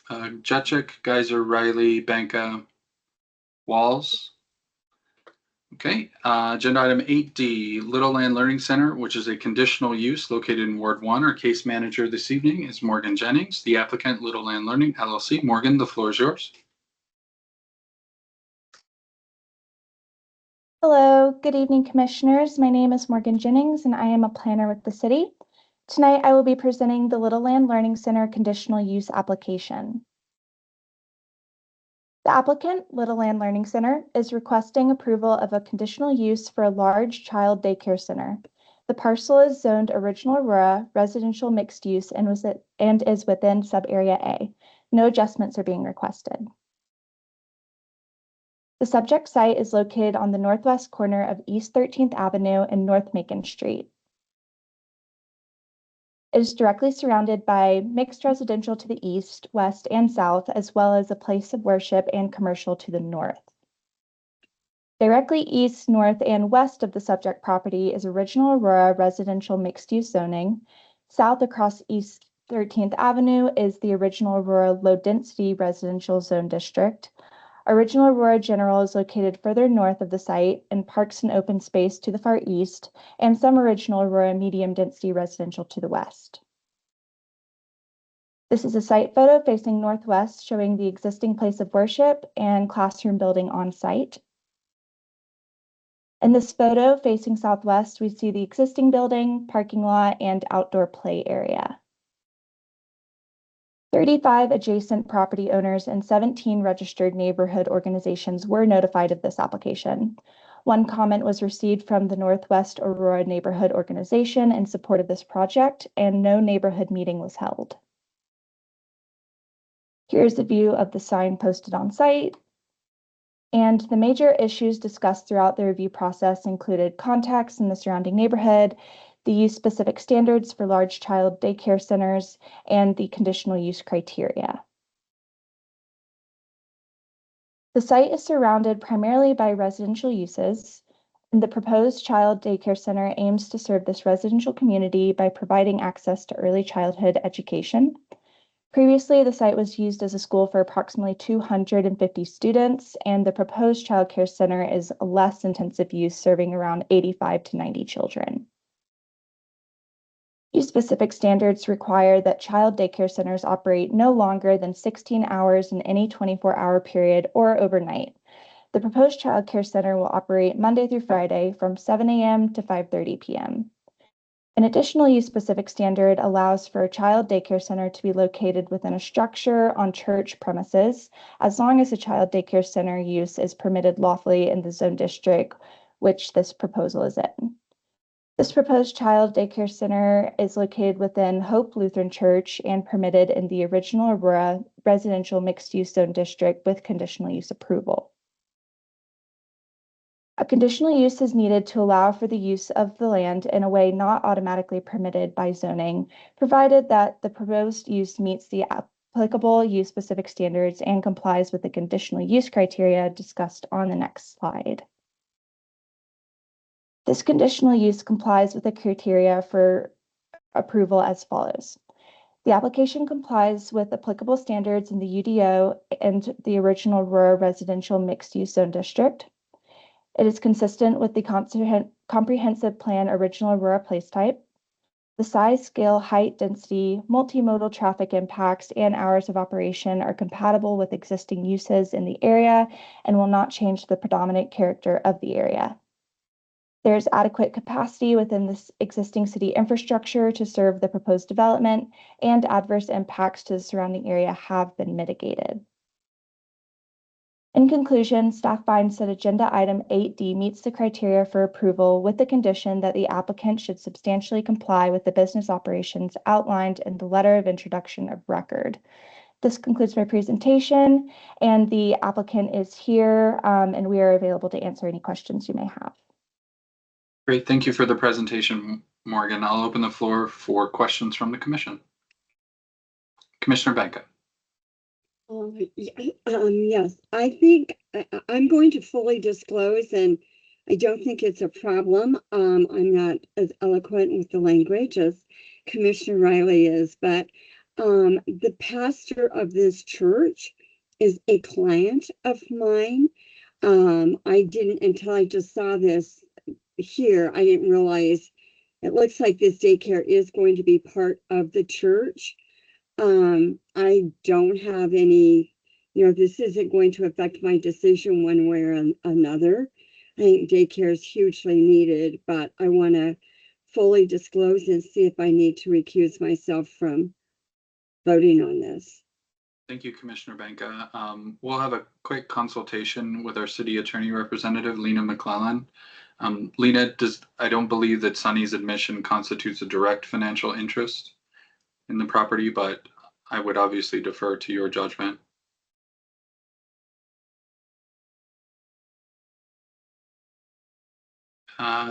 Jacek, Geiser, Riley, Banka, Walls. Okay, agenda item 8D, Little Land Learning Center, which is a conditional use located in Ward 1. Our case manager this evening is Morgan Jennings, the applicant, Little Land Learning LLC. Morgan, the floor is yours. Hello, good evening, commissioners. My name is Morgan Jennings, and I am a planner with the city. Tonight, I will be presenting the Little Land Learning Center conditional use application. The applicant, Little Land Learning Center, is requesting approval of a conditional use for a large child daycare center. The parcel is zoned Original Aurora residential mixed use and is within sub-area A. No adjustments are being requested. The subject site is located on the northwest corner of East 13th Avenue and North Macon Street. It is directly surrounded by mixed residential to the east, west, and south, as well as a place of worship and commercial to the north. Directly east, north, and west of the subject property is Original Aurora residential mixed-use zoning. South across East 13th Avenue is the Original Aurora low-density residential zone district. Original Aurora General is located further north of the site, and parks and open space to the far east, and some Original Aurora medium-density residential to the west. This is a site photo facing northwest showing the existing place of worship and classroom building on site. In this photo facing southwest, we see the existing building, parking lot, and outdoor play area. 35 adjacent property owners and 17 registered neighborhood organizations were notified of this application. One comment was received from the Northwest Aurora Neighborhood Organization in support of this project, and no neighborhood meeting was held. Here's a view of the sign posted on site. And the major issues discussed throughout the review process included contacts in the surrounding neighborhood, the use-specific standards for large child daycare centers, and the conditional use criteria. The site is surrounded primarily by residential uses, and the proposed child daycare center aims to serve this residential community by providing access to early childhood education. Previously, the site was used as a school for approximately 250 students, and the proposed child care center is a less intensive use, serving around 85 to 90 children. Use-specific standards require that child daycare centers operate no longer than 16 hours in any 24-hour period or overnight. The proposed child care center will operate Monday through Friday from 7 a.m. to 5:30 p.m. An additional use specific standard allows for a child daycare center to be located within a structure on church premises, as long as the child daycare center use is permitted lawfully in the zone district, which this proposal is in. This proposed child daycare center is located within Hope Lutheran Church and permitted in the original Aurora residential mixed-use zone district with conditional use approval. A conditional use is needed to allow for the use of the land in a way not automatically permitted by zoning, provided that the proposed use meets the applicable use-specific standards and complies with the conditional use criteria discussed on the next slide. This conditional use complies with the criteria for approval as follows. The application complies with applicable standards in the UDO and the original Aurora residential mixed-use zone district. It is consistent with the comprehensive plan original Aurora place type. The size, scale, height, density, multimodal traffic impacts, and hours of operation are compatible with existing uses in the area and will not change the predominant character of the area. There's adequate capacity within this existing city infrastructure to serve the proposed development, and adverse impacts to the surrounding area have been mitigated. In conclusion, staff finds that agenda item 8D meets the criteria for approval with the condition that the applicant should substantially comply with the business operations outlined in the letter of introduction of record. This concludes my presentation, and the applicant is here, and we are available to answer any questions you may have. Great, thank you for the presentation, Morgan. I'll open the floor for questions from the commission. Commissioner Benka. Yes, I think I'm going to fully disclose, and I don't think it's a problem. I'm not as eloquent with the language as Commissioner Riley is, but the pastor of this church is a client of mine. I didn't, until I just saw this here, I didn't realize it looks like this daycare is going to be part of the church. I don't have any, this isn't going to affect my decision one way or another. I think daycare is hugely needed, but I want to fully disclose and see if I need to recuse myself from voting on this. Thank you, Commissioner Benka. We'll have a quick consultation with our city attorney representative, Lena McClellan. Lena, I don't believe that Sunny's admission constitutes a direct financial interest in the property, but I would obviously defer to your judgment.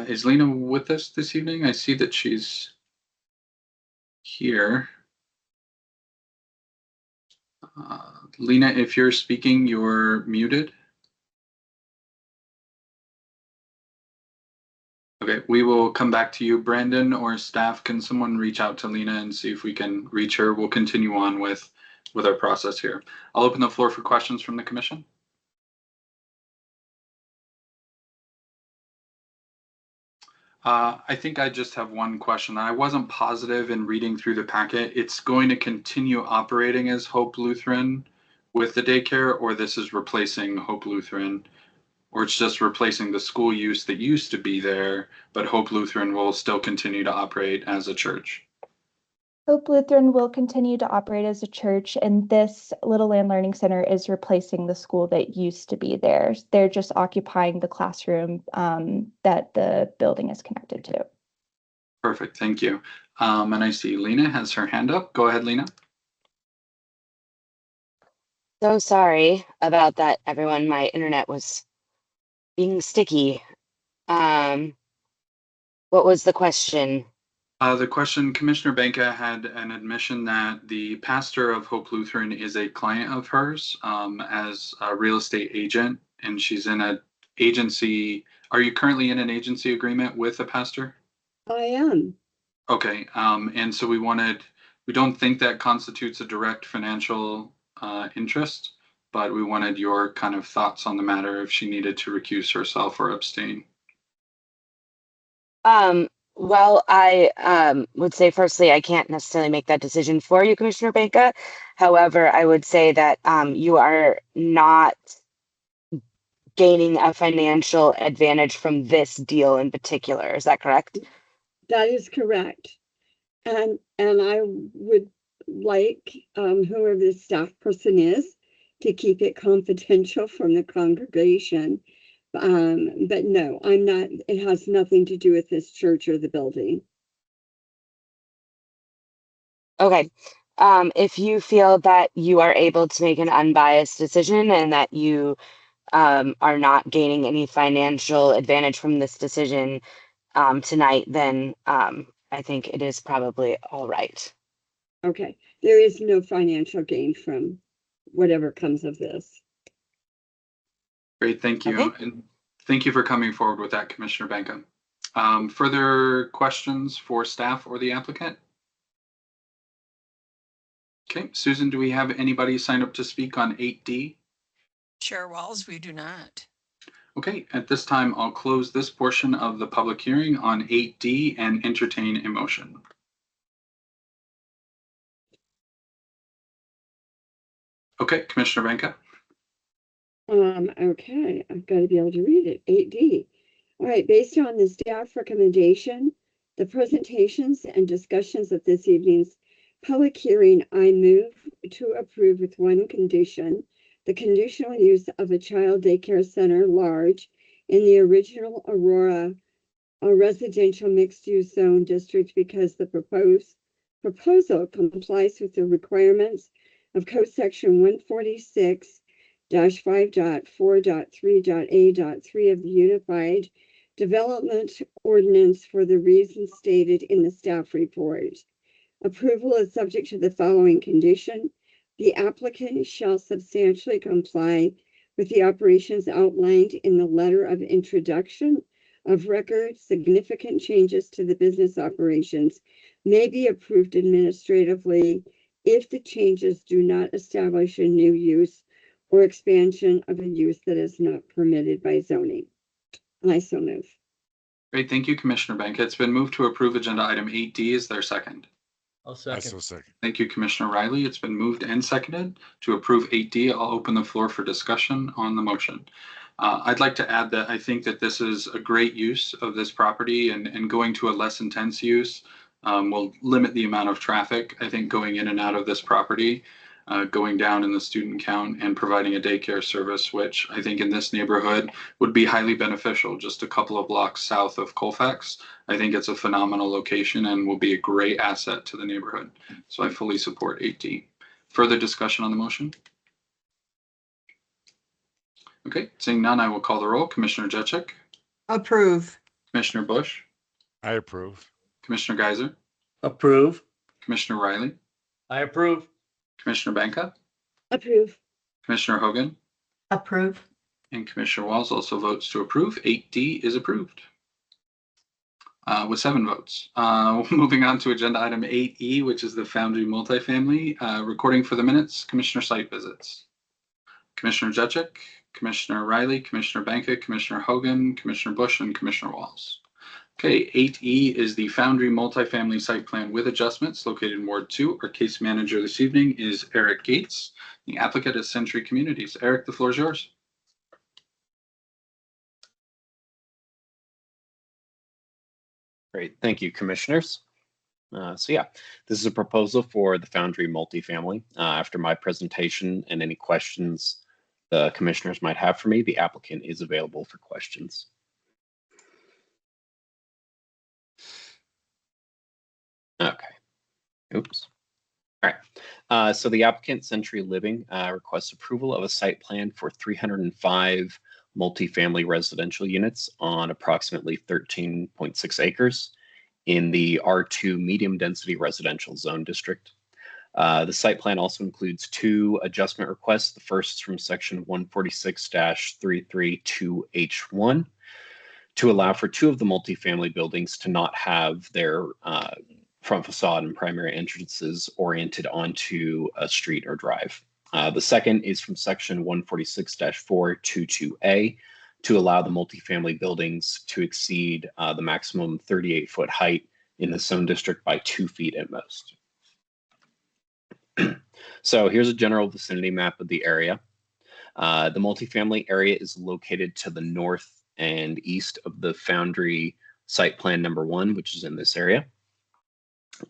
Is Lena with us this evening? I see that she's here. Lena, if you're speaking, you're muted. Okay, we will come back to you. Brandon or staff, can someone reach out to Lena and see if we can reach her? We'll continue on with our process here. I'll open the floor for questions from the commission. I think I just have one question. I wasn't positive in reading through the packet. It's going to continue operating as Hope Lutheran with the daycare, or this is replacing Hope Lutheran? Or it's just replacing the school use that used to be there, but Hope Lutheran will still continue to operate as a church? Hope Lutheran will continue to operate as a church, and this Little Land Learning Center is replacing the school that used to be there. They're just occupying the classroom that the building is connected to. Perfect, thank you. And I see Lena has her hand up. Go ahead, Lena. So sorry about that, everyone. My internet was being sticky. What was the question? The question, Commissioner Benka had an admission that the pastor of Hope Lutheran is a client of hers as a real estate agent, and she's in an agency. Are you currently in an agency agreement with a pastor? I am. Okay, and so we don't think that constitutes a direct financial interest, but we wanted your kind of thoughts on the matter if she needed to recuse herself or abstain. Well, I would say firstly, I can't necessarily make that decision for you, Commissioner Benka. However, I would say that you are not gaining a financial advantage from this deal in particular. Is that correct? That is correct. And I would like whoever the staff person is to keep it confidential from the congregation. But no, I'm not, it has nothing to do with this church or the building. Okay. If you feel that you are able to make an unbiased decision and that you are not gaining any financial advantage from this decision tonight, then I think it is probably all right. Okay, there is no financial gain from whatever comes of this. Great, thank you. Okay. And thank you for coming forward with that, Commissioner Banka. Further questions for staff or the applicant? Okay, Susan, do we have anybody signed up to speak on 8D? Chair Walls, we do not. Okay, at this time, I'll close this portion of the public hearing on 8D and entertain a motion. Okay, Commissioner Banka. Okay, I've got to be able to read it. 8D. All right, based on the staff recommendation, the presentations and discussions of this evening's public hearing, I move to approve with one condition: the conditional use of a child daycare center large in the original Aurora residential mixed-use zone district, because the proposal complies with the requirements of Code Section 146-5.4.3.A.3 of the Unified Development Ordinance for the reasons stated in the staff report. Approval is subject to the following condition: the applicant shall substantially comply with the operations outlined in the letter of introduction of record. Significant changes to the business operations may be approved administratively if the changes do not establish a new use or expansion of a use that is not permitted by zoning. I so move. Great, thank you, Commissioner Banka. It's been moved to approve agenda item 8D. Is there a second? I'll second. Thank you, Commissioner Riley. It's been moved and seconded to approve 8D. I'll open the floor for discussion on the motion. I'd like to add that I think that this is a great use of this property, and going to a less intense use will limit the amount of traffic, I think, going in and out of this property, going down in the student count and providing a daycare service, which I think in this neighborhood would be highly beneficial, just a couple of blocks south of Colfax. I think it's a phenomenal location and will be a great asset to the neighborhood. So I fully support 8D. Further discussion on the motion? Okay, seeing none, I will call the roll. Commissioner Jacek? Approve. Commissioner Bush? I approve. Commissioner Geiser? Approve. Commissioner Riley? I approve. Commissioner Banka? Approve. Commissioner Hogan? Approve. And Commissioner Walls also votes to approve. 8D is approved with 7 votes. Moving on to agenda item 8E, which is the Foundry multifamily. Recording for the minutes, Commissioner site visits. Commissioner Jacek, Commissioner Riley, Commissioner Banka, Commissioner Hogan, Commissioner Bush, and Commissioner Walls. Okay, 8E is the Foundry multifamily site plan with adjustments located in Ward 2. Our case manager this evening is Eric Gates. The applicant is Century Communities. Eric, the floor is yours. Great, thank you, commissioners. So yeah, this is a proposal for the Foundry multifamily. After my presentation and any questions the commissioners might have for me, the applicant is available for questions. Okay, oops. All right, so the applicant, Century Living, requests approval of a site plan for 305 multifamily residential units on approximately 13.6 acres in the R2 medium density residential zone district. The site plan also includes 2 adjustment requests. The first is from section 146-332H1 to allow for 2 of the multifamily buildings to not have their front facade and primary entrances oriented onto a street or drive. The second is from section 146-422A to allow the multifamily buildings to exceed the maximum 38-foot height in the zone district by 2 feet at most. So here's a general vicinity map of the area. The multifamily area is located to the north and east of the Foundry site plan number 1, which is in this area.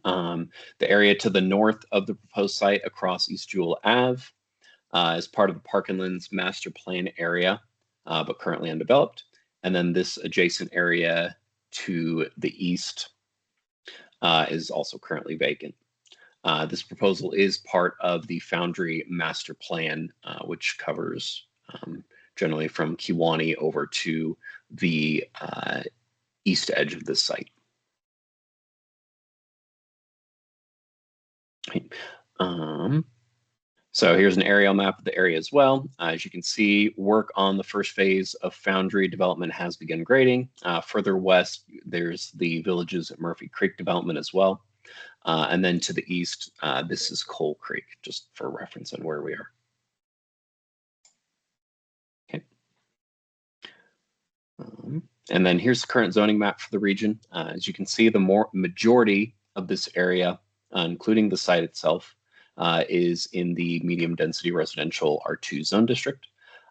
The area to the north of the proposed site across East Jewell Ave is part of the Park and Lands master plan area, but currently undeveloped. And then this adjacent area to the east is also currently vacant. This proposal is part of the Foundry master plan, which covers generally from Kewanee over to the east edge of this site. So here's an aerial map of the area as well. As you can see, work on the first phase of Foundry development has begun grading. Further west, there's the Villages at Murphy Creek development as well. And then to the east, this is Coal Creek, just for reference on where we are. Okay. And then here's the current zoning map for the region. As you can see, the majority of this area, including the site itself, is in the medium density residential R2 zone district.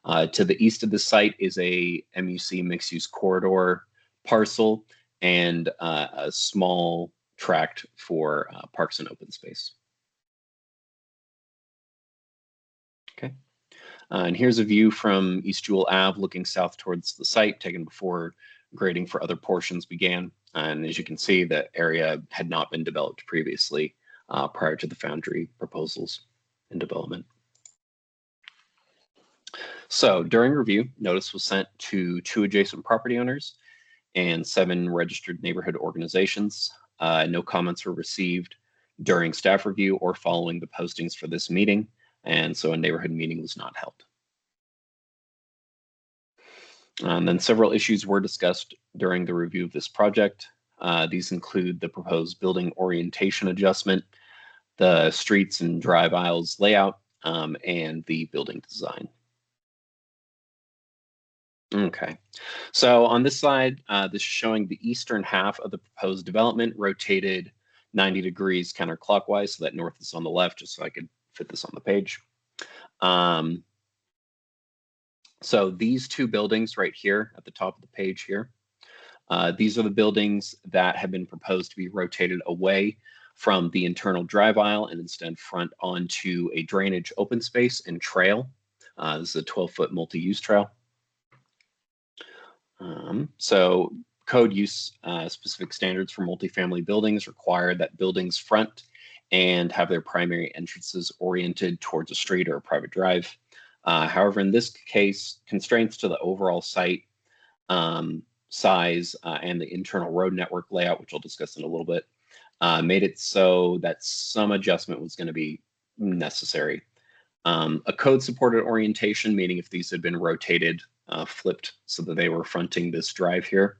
To the east of the site is a MUC mixed use corridor parcel and a small tract for parks and open space. Okay. And here's a view from East Jewell Ave looking south towards the site, taken before grading for other portions began. And as you can see, the area had not been developed previously prior to the Foundry proposals and development. So during review, notice was sent to 2 adjacent property owners and 7 registered neighborhood organizations. No comments were received during staff review or following the postings for this meeting, and so a neighborhood meeting was not held. And then several issues were discussed during the review of this project. These include the proposed building orientation adjustment, the streets and drive aisles layout, and the building design. Okay, so on this side, this is showing the eastern half of the proposed development rotated 90 degrees counterclockwise, so that north is on the left, just so I could fit this on the page. So these 2 buildings right here at the top of the page here, these are the buildings that have been proposed to be rotated away from the internal drive aisle and instead front onto a drainage open space and trail. This is a 12-foot multi-use trail. So code use specific standards for multifamily buildings require that buildings front and have their primary entrances oriented towards a street or a private drive. However, in this case, constraints to the overall site size and the internal road network layout, which I'll discuss in a little bit, made it so that some adjustment was going to be necessary. A code-supported orientation, meaning if these had been rotated, flipped so that they were fronting this drive here,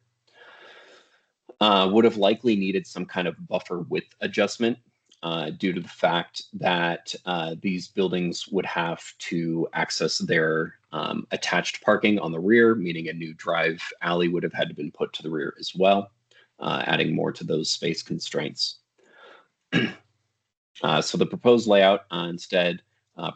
would have likely needed some kind of buffer width adjustment due to the fact that these buildings would have to access their attached parking on the rear, meaning a new drive alley would have had to been put to the rear as well, adding more to those space constraints. So the proposed layout instead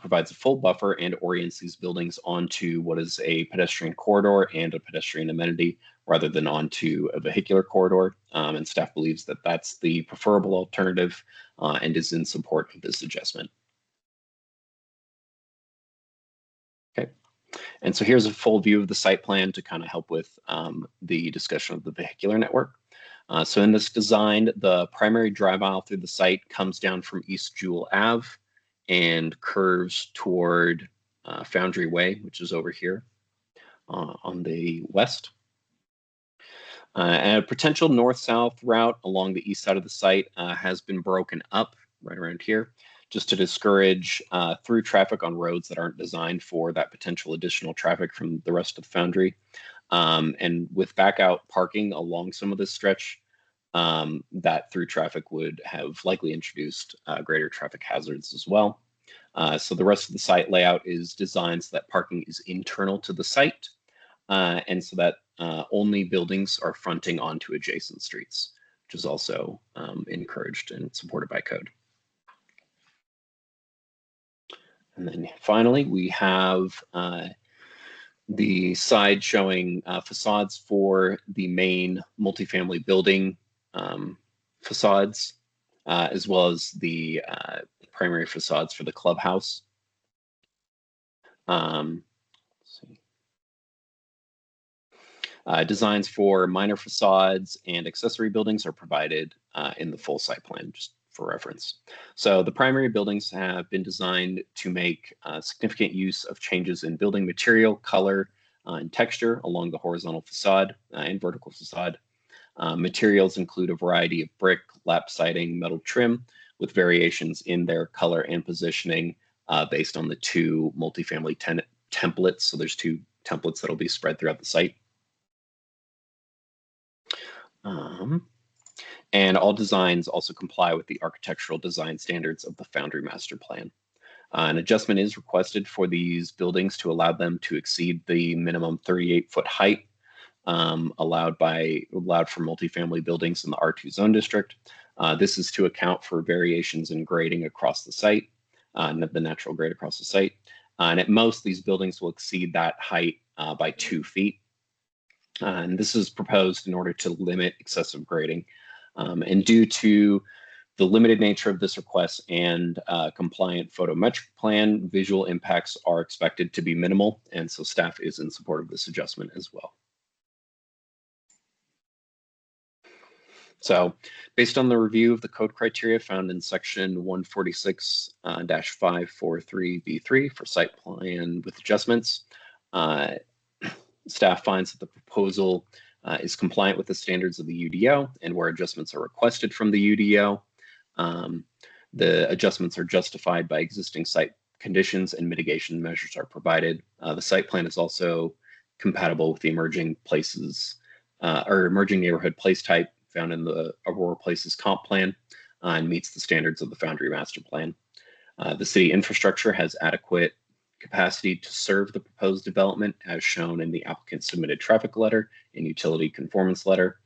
provides a full buffer and orients these buildings onto what is a pedestrian corridor and a pedestrian amenity rather than onto a vehicular corridor. And staff believes that that's the preferable alternative and is in support of this adjustment. Okay, and so here's a full view of the site plan to kind of help with the discussion of the vehicular network. So in this design, the primary drive aisle through the site comes down from East Jewell Ave and curves toward Foundry Way, which is over here on the west. And a potential north-south route along the east side of the site has been broken up right around here, just to discourage through traffic on roads that aren't designed for that potential additional traffic from the rest of the Foundry. And with back out parking along some of this stretch, that through traffic would have likely introduced greater traffic hazards as well. So the rest of the site layout is designed so that parking is internal to the site, and so that only buildings are fronting onto adjacent streets, which is also encouraged and supported by code. And then finally, we have the side showing facades for the main multifamily building facades, as well as the primary facades for the clubhouse. Let's see. Designs for minor facades and accessory buildings are provided in the full site plan, just for reference. So the primary buildings have been designed to make significant use of changes in building material, color, and texture along the horizontal facade and vertical facade. Materials include a variety of brick, lap siding, metal trim, with variations in their color and positioning based on the two multifamily templates. So there's two templates that'll be spread throughout the site. And all designs also comply with the architectural design standards of the Foundry Master Plan. An adjustment is requested for these buildings to allow them to exceed the minimum 38-foot height allowed for multifamily buildings in the R2 zone district. This is to account for variations in grading across the site, the natural grade across the site. And at most, these buildings will exceed that height by 2 feet. And this is proposed in order to limit excessive grading. And due to the limited nature of this request and compliant photometric plan, visual impacts are expected to be minimal. And so staff is in support of this adjustment as well. So based on the review of the code criteria found in section 146-543B3 for site plan with adjustments, staff finds that the proposal is compliant with the standards of the UDO, and where adjustments are requested from the UDO, the adjustments are justified by existing site conditions and mitigation measures are provided. The site plan is also compatible with the emerging places or emerging neighborhood place type found in the Aurora Places comp plan and meets the standards of the Foundry Master Plan. The city infrastructure has adequate capacity to serve the proposed development as shown in the applicant submitted traffic letter and utility conformance letter.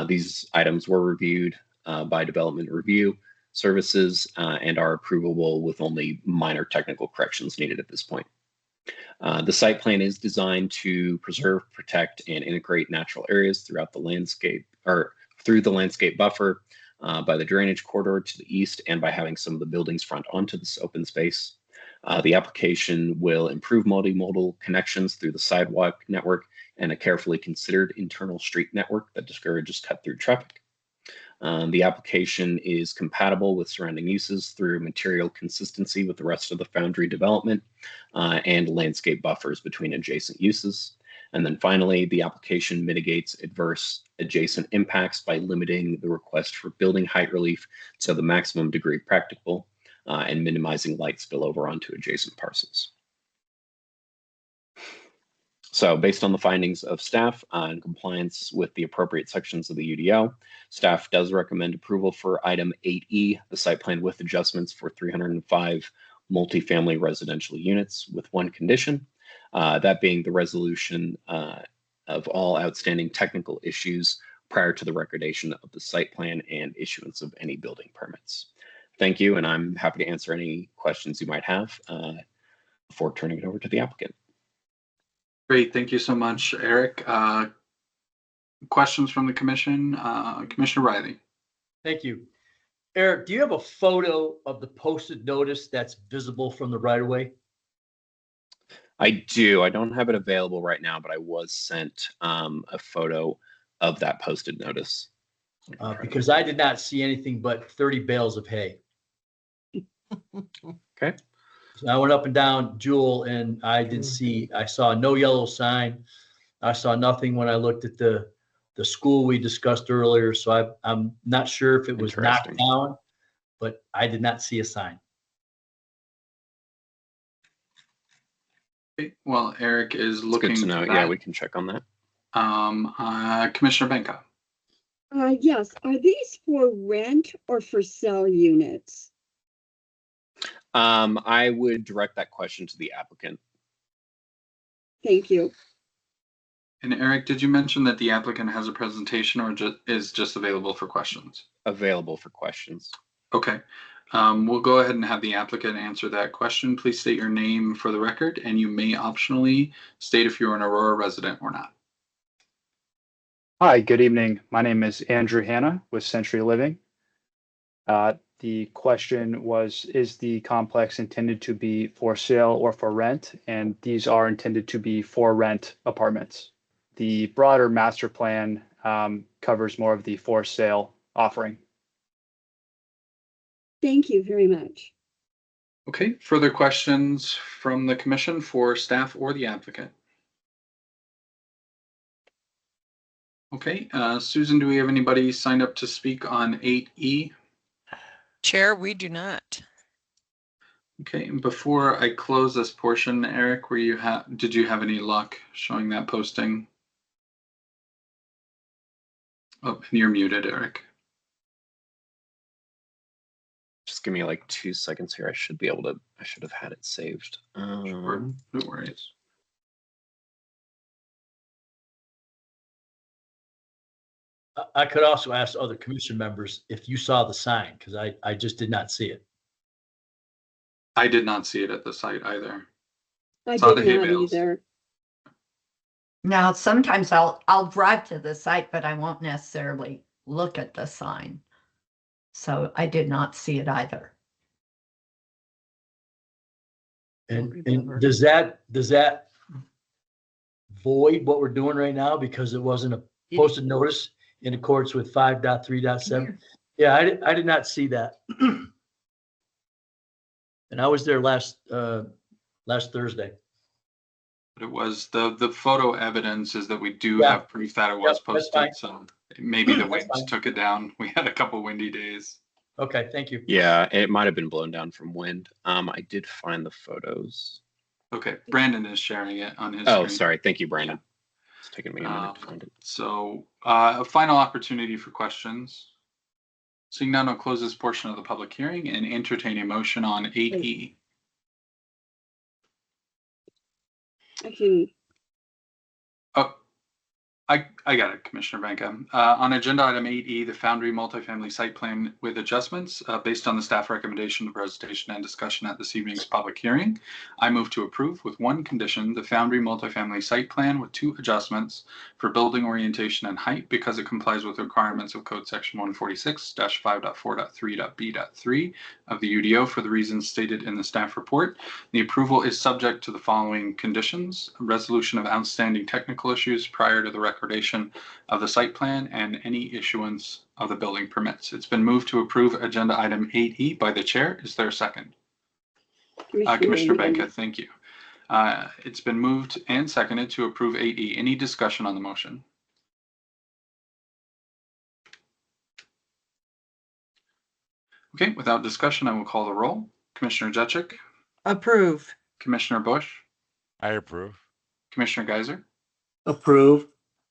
These items were reviewed by Development Review Services and are approvable with only minor technical corrections needed at this point. The site plan is designed to preserve, protect, and integrate natural areas throughout the landscape or through the landscape buffer by the drainage corridor to the east and by having some of the buildings front onto this open space. The application will improve multimodal connections through the sidewalk network and a carefully considered internal street network that discourages cut-through traffic. The application is compatible with surrounding uses through material consistency with the rest of the Foundry development and landscape buffers between adjacent uses. And then finally, the application mitigates adverse adjacent impacts by limiting the request for building height relief to the maximum degree practicable and minimizing light spillover onto adjacent parcels. So based on the findings of staff in compliance with the appropriate sections of the UDO, staff does recommend approval for item 8E, the site plan with adjustments for 305 multifamily residential units with one condition, that being the resolution of all outstanding technical issues prior to the recordation of the site plan and issuance of any building permits. Thank you, and I'm happy to answer any questions you might have before turning it over to the applicant. Great, thank you so much, Eric. Questions from the commission? Commissioner Riley. Thank you. Eric, do you have a photo of the posted notice that's visible from the right of way? I do. I don't have it available right now, but I was sent a photo of that posted notice. Because I did not see anything but 30 bales of hay. Okay. So I went up and down Jewel and I didn't see, I saw no yellow sign. I saw nothing when I looked at the school we discussed earlier. So I'm not sure if it was knocked down, but I did not see a sign. Okay. Well, Eric is looking. Good to know. Yeah, we can check on that. Commissioner Benka. Yes, are these for rent or for sale units? I would direct that question to the applicant. Thank you. And Eric, did you mention that the applicant has a presentation or is just available for questions? Available for questions. Okay. We'll go ahead and have the applicant answer that question. Please state your name for the record, and you may optionally state if you're an Aurora resident or not. Hi, good evening. My name is Andrew Hanna with Century Living. The question was, is the complex intended to be for sale or for rent? And these are intended to be for rent apartments. The broader master plan covers more of the for sale offering. Thank you very much. Okay, further questions from the commission for staff or the applicant? Okay, Susan, do we have anybody signed up to speak on 8E? Chair, we do not. Okay, and before I close this portion, Eric, did you have any luck showing that posting? Oh, and you're muted, Eric. Just give me like 2 seconds here. I should have had it saved. Sure, no worries. I could also ask other commission members if you saw the sign, because I just did not see it. I did not see it at the site either. I Saw did the hay not bales. either. Now, sometimes I'll drive to the site, but I won't necessarily look at the sign. So I did not see it either. And does that void what we're doing right now because it wasn't a posted notice in accordance with 5.3.7? Yeah, I did not see that. And I was there last Thursday. But it was the photo evidence is that we do have proof that it was posted. So maybe the wind took it down. We had a couple windy days. Okay, thank you. Yeah, it might have been blown down from wind. I did find the photos. Okay, Brandon is sharing it on his Oh, screen. sorry. Thank you, Brandon. It's taking me a minute to find it. So a final opportunity for questions. Seeing none, I'll close this portion of the public hearing and entertain a motion on 8E. I can. Oh, I got it, Commissioner Vanka. On agenda item 8E, the Foundry multifamily site plan with adjustments based on the staff recommendation, the presentation and discussion at this evening's public hearing. I move to approve with one condition, the Foundry multifamily site plan with 2 adjustments for building orientation and height because it complies with the requirements of code section 146-5.4.3.b.3 of the UDO for the reasons stated in the staff report. The approval is subject to the following conditions: a resolution of outstanding technical issues prior to the recordation of the site plan and any issuance of the building permits. It's been moved to approve agenda item 8E by the chair. Is there a second? Commissioner Benka, thank you. It's been moved and seconded to approve 8E. Any discussion on the motion? Okay, without discussion, I will call the roll. Commissioner Juchik? Approve. Commissioner Bush? I approve. Commissioner Geiser? Approve.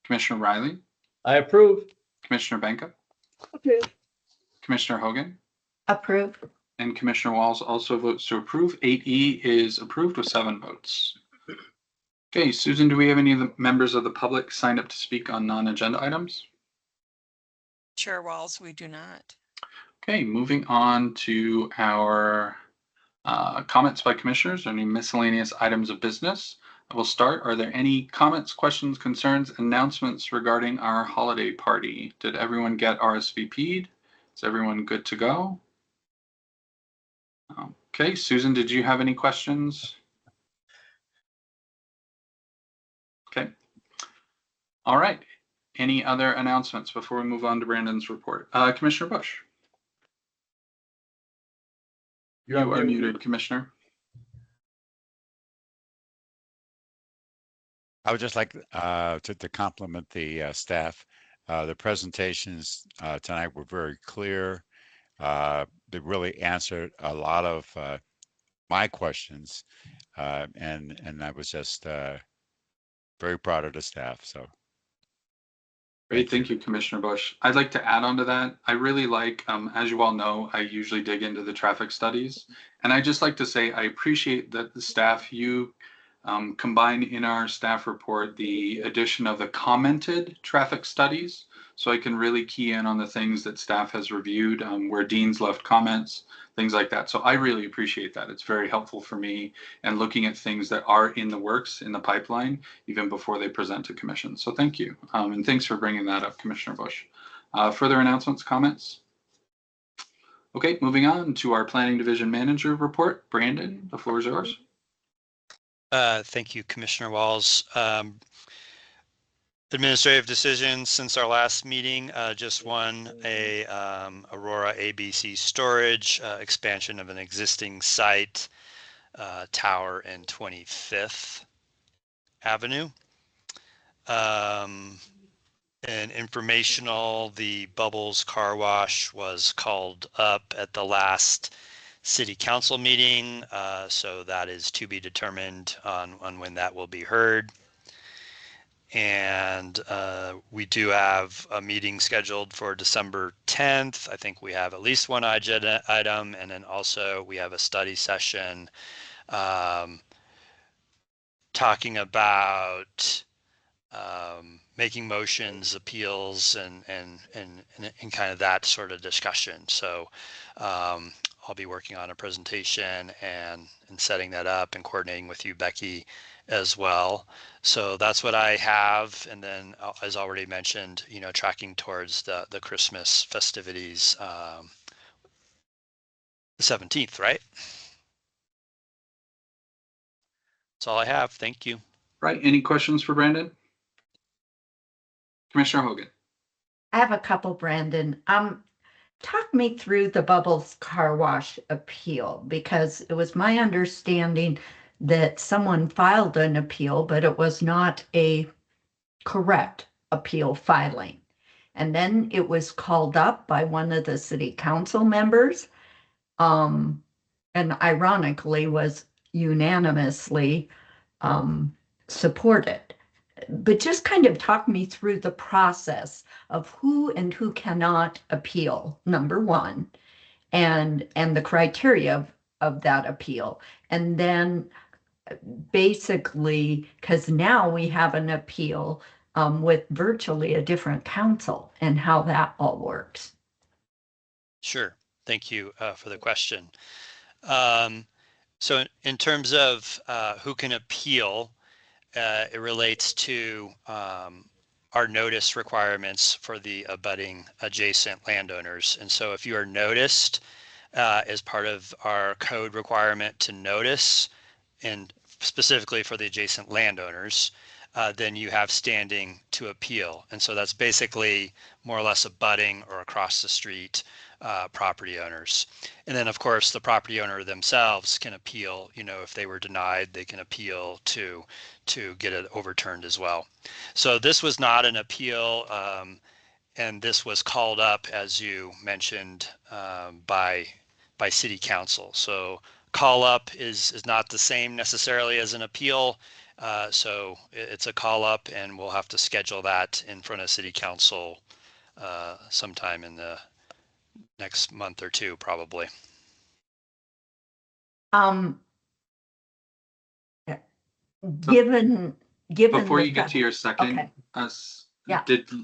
Commissioner Riley? I approve. Commissioner Benka? Approve. Commissioner Hogan? Approve. And Commissioner Walls also votes to approve. 8E is approved with 7 votes. Okay, Susan, do we have any of the members of the public signed up to speak on non-agenda items? Chair Walls, we do not. Okay, moving on to our comments by commissioners. Any miscellaneous items of business? I will start. Are there any comments, questions, concerns, announcements regarding our holiday party? Did everyone get RSVP'd? Is everyone good to go? Okay, Susan, did you have any questions? Okay. All right. Any other announcements before we move on to Brandon's report? Commissioner Bush. You are muted, Commissioner. I would just like to compliment the staff. The presentations tonight were very clear. They really answered a lot of my questions, and I was just very proud of the staff. So. Great, thank you, Commissioner Bush. I'd like to add on to that. I really like, as you all know, I usually dig into the traffic studies. And I just like to say, I appreciate that the staff, you combine in our staff report the addition of the commented traffic studies. so I can really key in on the things that staff has reviewed, where deans left comments, things like that. So I really appreciate that. It's very helpful for me and looking at things that are in the works, in the pipeline, even before they present to commission. So thank you. And thanks for bringing that up, Commissioner Bush. Further announcements, comments? Okay, moving on to our Planning Division Manager report. Brandon, the floor is yours. Thank you, Commissioner Walls. Administrative decisions since our last meeting, just one, Aurora ABC storage, expansion of an existing site, tower in 25th Avenue. And informational, the Bubbles Car Wash was called up at the last city council meeting, so that is to be determined on when that will be heard. And we do have a meeting scheduled for December 10th. I think we have at least one agenda item, and then also we have a study session talking about making motions, appeals, and kind of that sort of discussion. So I'll be working on a presentation and setting that up and coordinating with you, Becky, as well. So that's what I have. And then, as already mentioned, tracking towards the Christmas festivities, the 17th, right? That's all I have. Thank you. Right. Any questions for Brandon? Commissioner Hogan. I have a couple, Brandon. Talk me through the Bubbles Car Wash appeal, because it was my understanding that someone filed an appeal, but it was not a correct appeal filing. And then it was called up by one of the city council members, and ironically was unanimously supported. But just kind of talk me through the process of who and who cannot appeal, number one, and the criteria of that appeal. And then basically, because now we have an appeal with virtually a different council, and how that all works. Sure. Thank you for the question. So in terms of who can appeal, it relates to our notice requirements for the abutting adjacent landowners. And so if you are noticed as part of our code requirement to notice, and specifically for the adjacent landowners, then you have standing to appeal. And so that's basically more or less abutting or across the street property owners. And then of course the property owner themselves can appeal, if they were denied, they can appeal to get it overturned as well. So this was not an appeal, and this was called up, as you mentioned, by city council. So call up is not the same necessarily as an appeal. So it's a call up, and we'll have to schedule that in front of city council sometime in the next month or two, probably. Given Before you get to your second, yeah.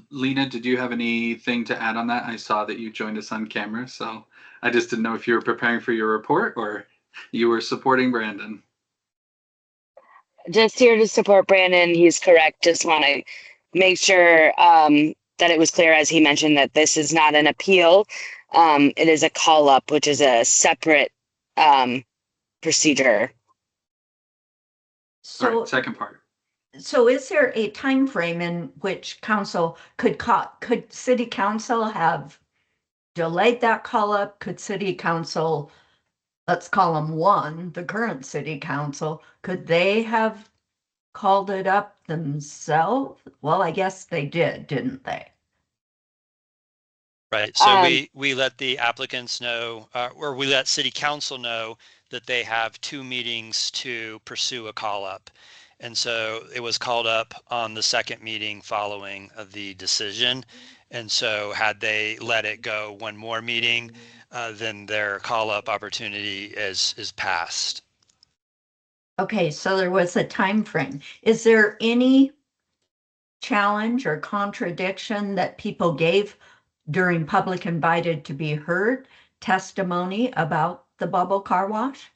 Lena, did you have anything to add on that? I saw that you joined us on camera, so I just didn't know if you were preparing for your report or you were supporting Brandon. Just here to support Brandon. He's correct. Just want to make sure that it was clear, as he mentioned, that this is not an appeal. It is a call up, which is a separate procedure. So, all right, second part. So is there a time frame in which council could city council have delayed that call up? Could city council, let's call them one, the current city council, could they have called it up themselves? Well, I guess they did, didn't they? Right. So we let the applicants know, or we let city council know that they have 2 meetings to pursue a call up. And so it was called up on the second meeting following the decision. And so had they let it go one more meeting, then their call up opportunity is passed. Okay, so there was a time frame. Is there any challenge or contradiction that people gave during public invited to be heard testimony about the bubble car wash?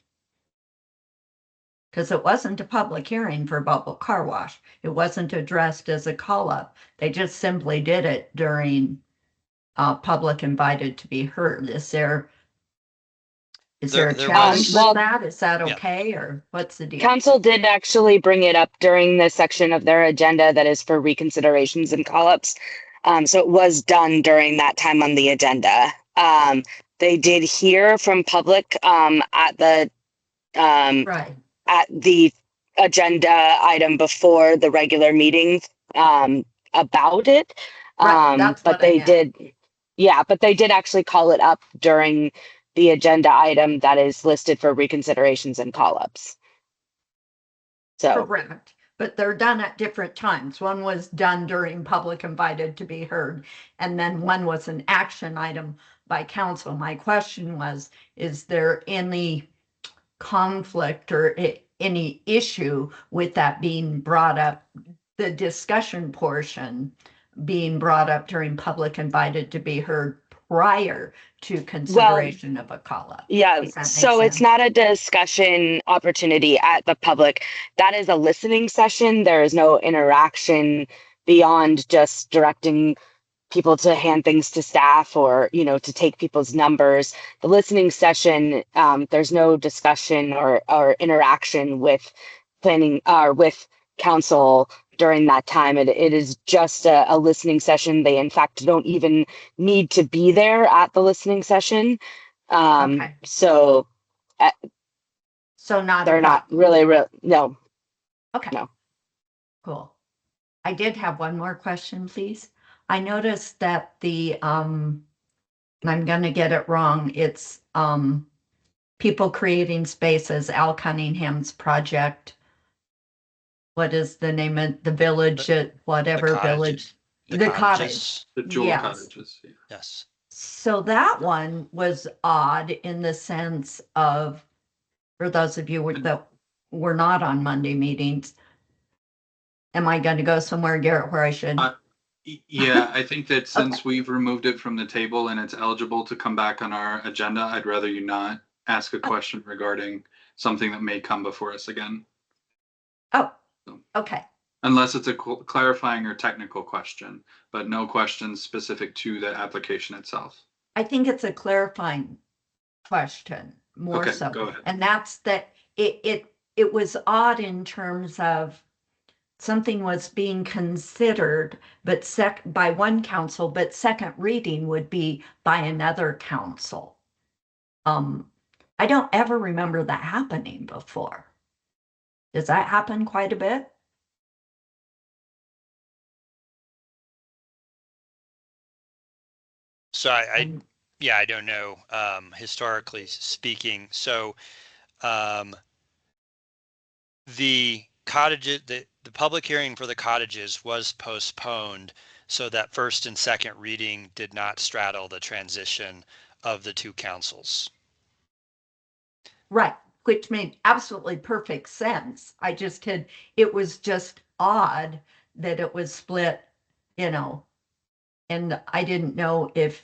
Because it wasn't a public hearing for bubble car wash. It wasn't addressed as a call up. They just simply did it during public invited to be heard. Is there a challenge with that? Is that okay, or what's the deal? Council did actually bring it up during the section of their agenda that is for reconsiderations and call-ups. So it was done during that time on the agenda. They did hear from public at the at the agenda item before the regular meeting about it. But they did, but they did actually call it up during the agenda item that is listed for reconsiderations and call-ups. So correct, but they're done at different times. One was done during public invited to be heard, and then one was an action item by council. My question was, is there any conflict or any issue with that being brought up, the discussion portion being brought up during public invited to be heard prior to consideration of a call-up? Yeah, so it's not a discussion opportunity at the public. That is a listening session. There is no interaction beyond just directing people to hand things to staff or, you know, to take people's numbers. The listening session, there's no discussion or interaction with planning or with council during that time. It is just a listening session. They in fact don't even need to be there at the listening session. So not they're not really no. Okay. No. Cool. I did have one more question, please. I noticed that the I'm gonna get it wrong. It's People Creating Spaces, Al Cunningham's project. What is the name of the village at whatever village? The cottage. The Jewel Cottages. Yes. So that one was odd in the sense of, for those of you that were not on Monday meetings, am I going to go somewhere, Garrett, where I should? Yeah, I think that since we've removed it from the table and it's eligible to come back on our agenda, I'd rather you not ask a question regarding something that may come before us again. Oh, okay. Unless it's a clarifying or technical question, but no questions specific to the application itself. I think it's a clarifying question more so. Go ahead. And that's that it was odd in terms of something was being considered, but by one council, but second reading would be by another council. I don't ever remember that happening before. Does that happen quite a bit? So I don't know, historically speaking. So the cottages, the public hearing for the cottages was postponed so that first and second reading did not straddle the transition of the two councils. Right, which made absolutely perfect sense. It was just odd that it was split, you know, and I didn't know if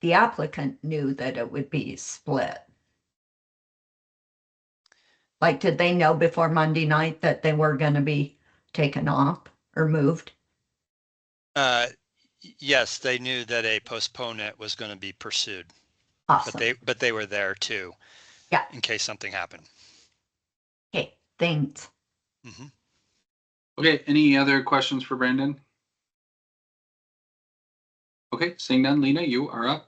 the applicant knew that it would be split. Like, did they know before Monday night that they were going to be taken off or moved? Yes, they knew that a postponement was going to be pursued. Awesome. But they were there too. Yeah. In case something happened. Okay, thanks. Mm-hmm. Okay, any other questions for Brandon? Okay, seeing none, Lena, you are up.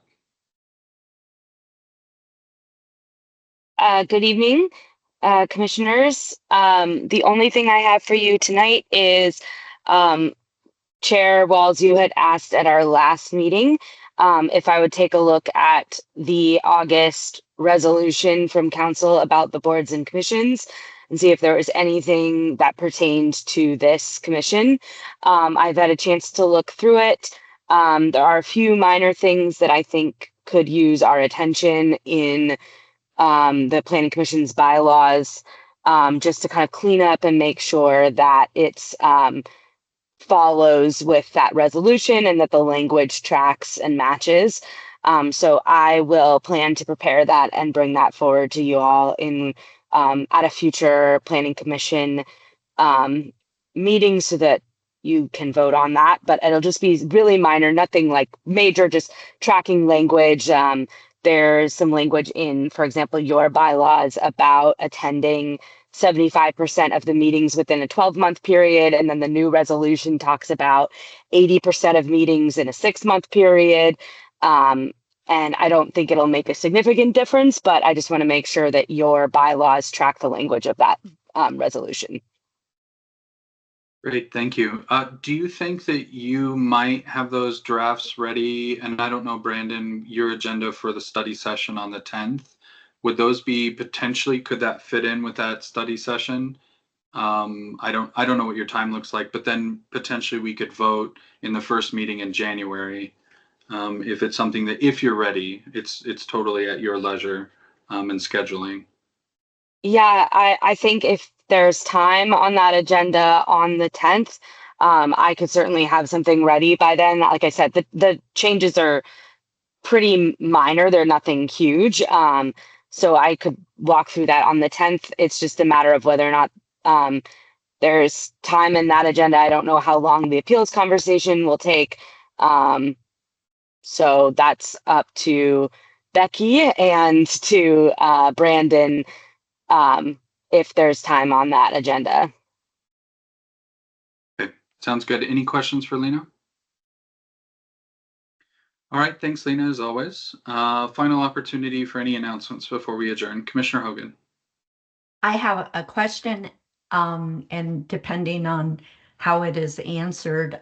Good evening, commissioners. The only thing I have for you tonight is Chair Walls, you had asked at our last meeting if I would take a look at the August resolution from council about the boards and commissions and see if there was anything that pertained to this commission. I've had a chance to look through it. There are a few minor things that I think could use our attention in the Planning Commission's bylaws, just to kind of clean up and make sure that it's follows with that resolution and that the language tracks and matches. So I will plan to prepare that and bring that forward to you all in at a future planning commission meeting so that you can vote on that, but it'll just be really minor, nothing like major, just tracking language. There's some language in, for example, your bylaws about attending 75% of the meetings within a 12-month period. And then the new resolution talks about 80% of meetings in a 6-month period. And I don't think it'll make a significant difference, but I just want to make sure that your bylaws track the language of that resolution. Great, thank you. Do you think that you might have those drafts ready? And I don't know, Brandon, your agenda for the study session on the 10th, would those be potentially, could that fit in with that study session? I don't know what your time looks like, but then potentially we could vote in the first meeting in January. If it's something that, if you're ready, it's totally at your leisure and scheduling. Yeah, I think if there's time on that agenda on the 10th, I could certainly have something ready by then. Like I said, the changes are pretty minor. They're nothing huge. So I could walk through that on the 10th. It's just a matter of whether or not there's time in that agenda. I don't know how long the appeals conversation will take. So that's up to Becky and to Brandon. If there's time on that agenda. Okay, sounds good. Any questions for Lena? All right, thanks, Lena, as always. Final opportunity for any announcements before we adjourn. Commissioner Hogan. I have a question, and depending on how it is answered,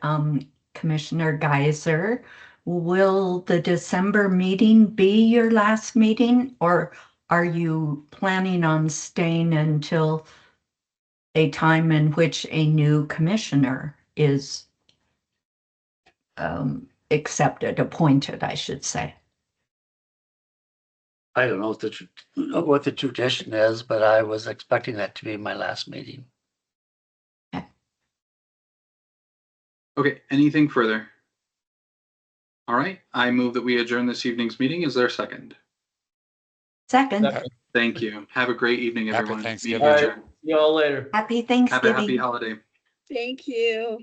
Commissioner Geyser, will the December meeting be your last meeting, or are you planning on staying until a time in which a new commissioner is appointed, I should say? I don't know what the tradition is, but I was expecting that to be my last meeting. Okay, anything further? All right, I move that we adjourn this evening's meeting. Is there a second? Second. Thank you. Have a great evening, everyone. Happy Thanksgiving. Meeting adjourned. See you all later. Happy Have a Thanksgiving. happy holiday. Thank you.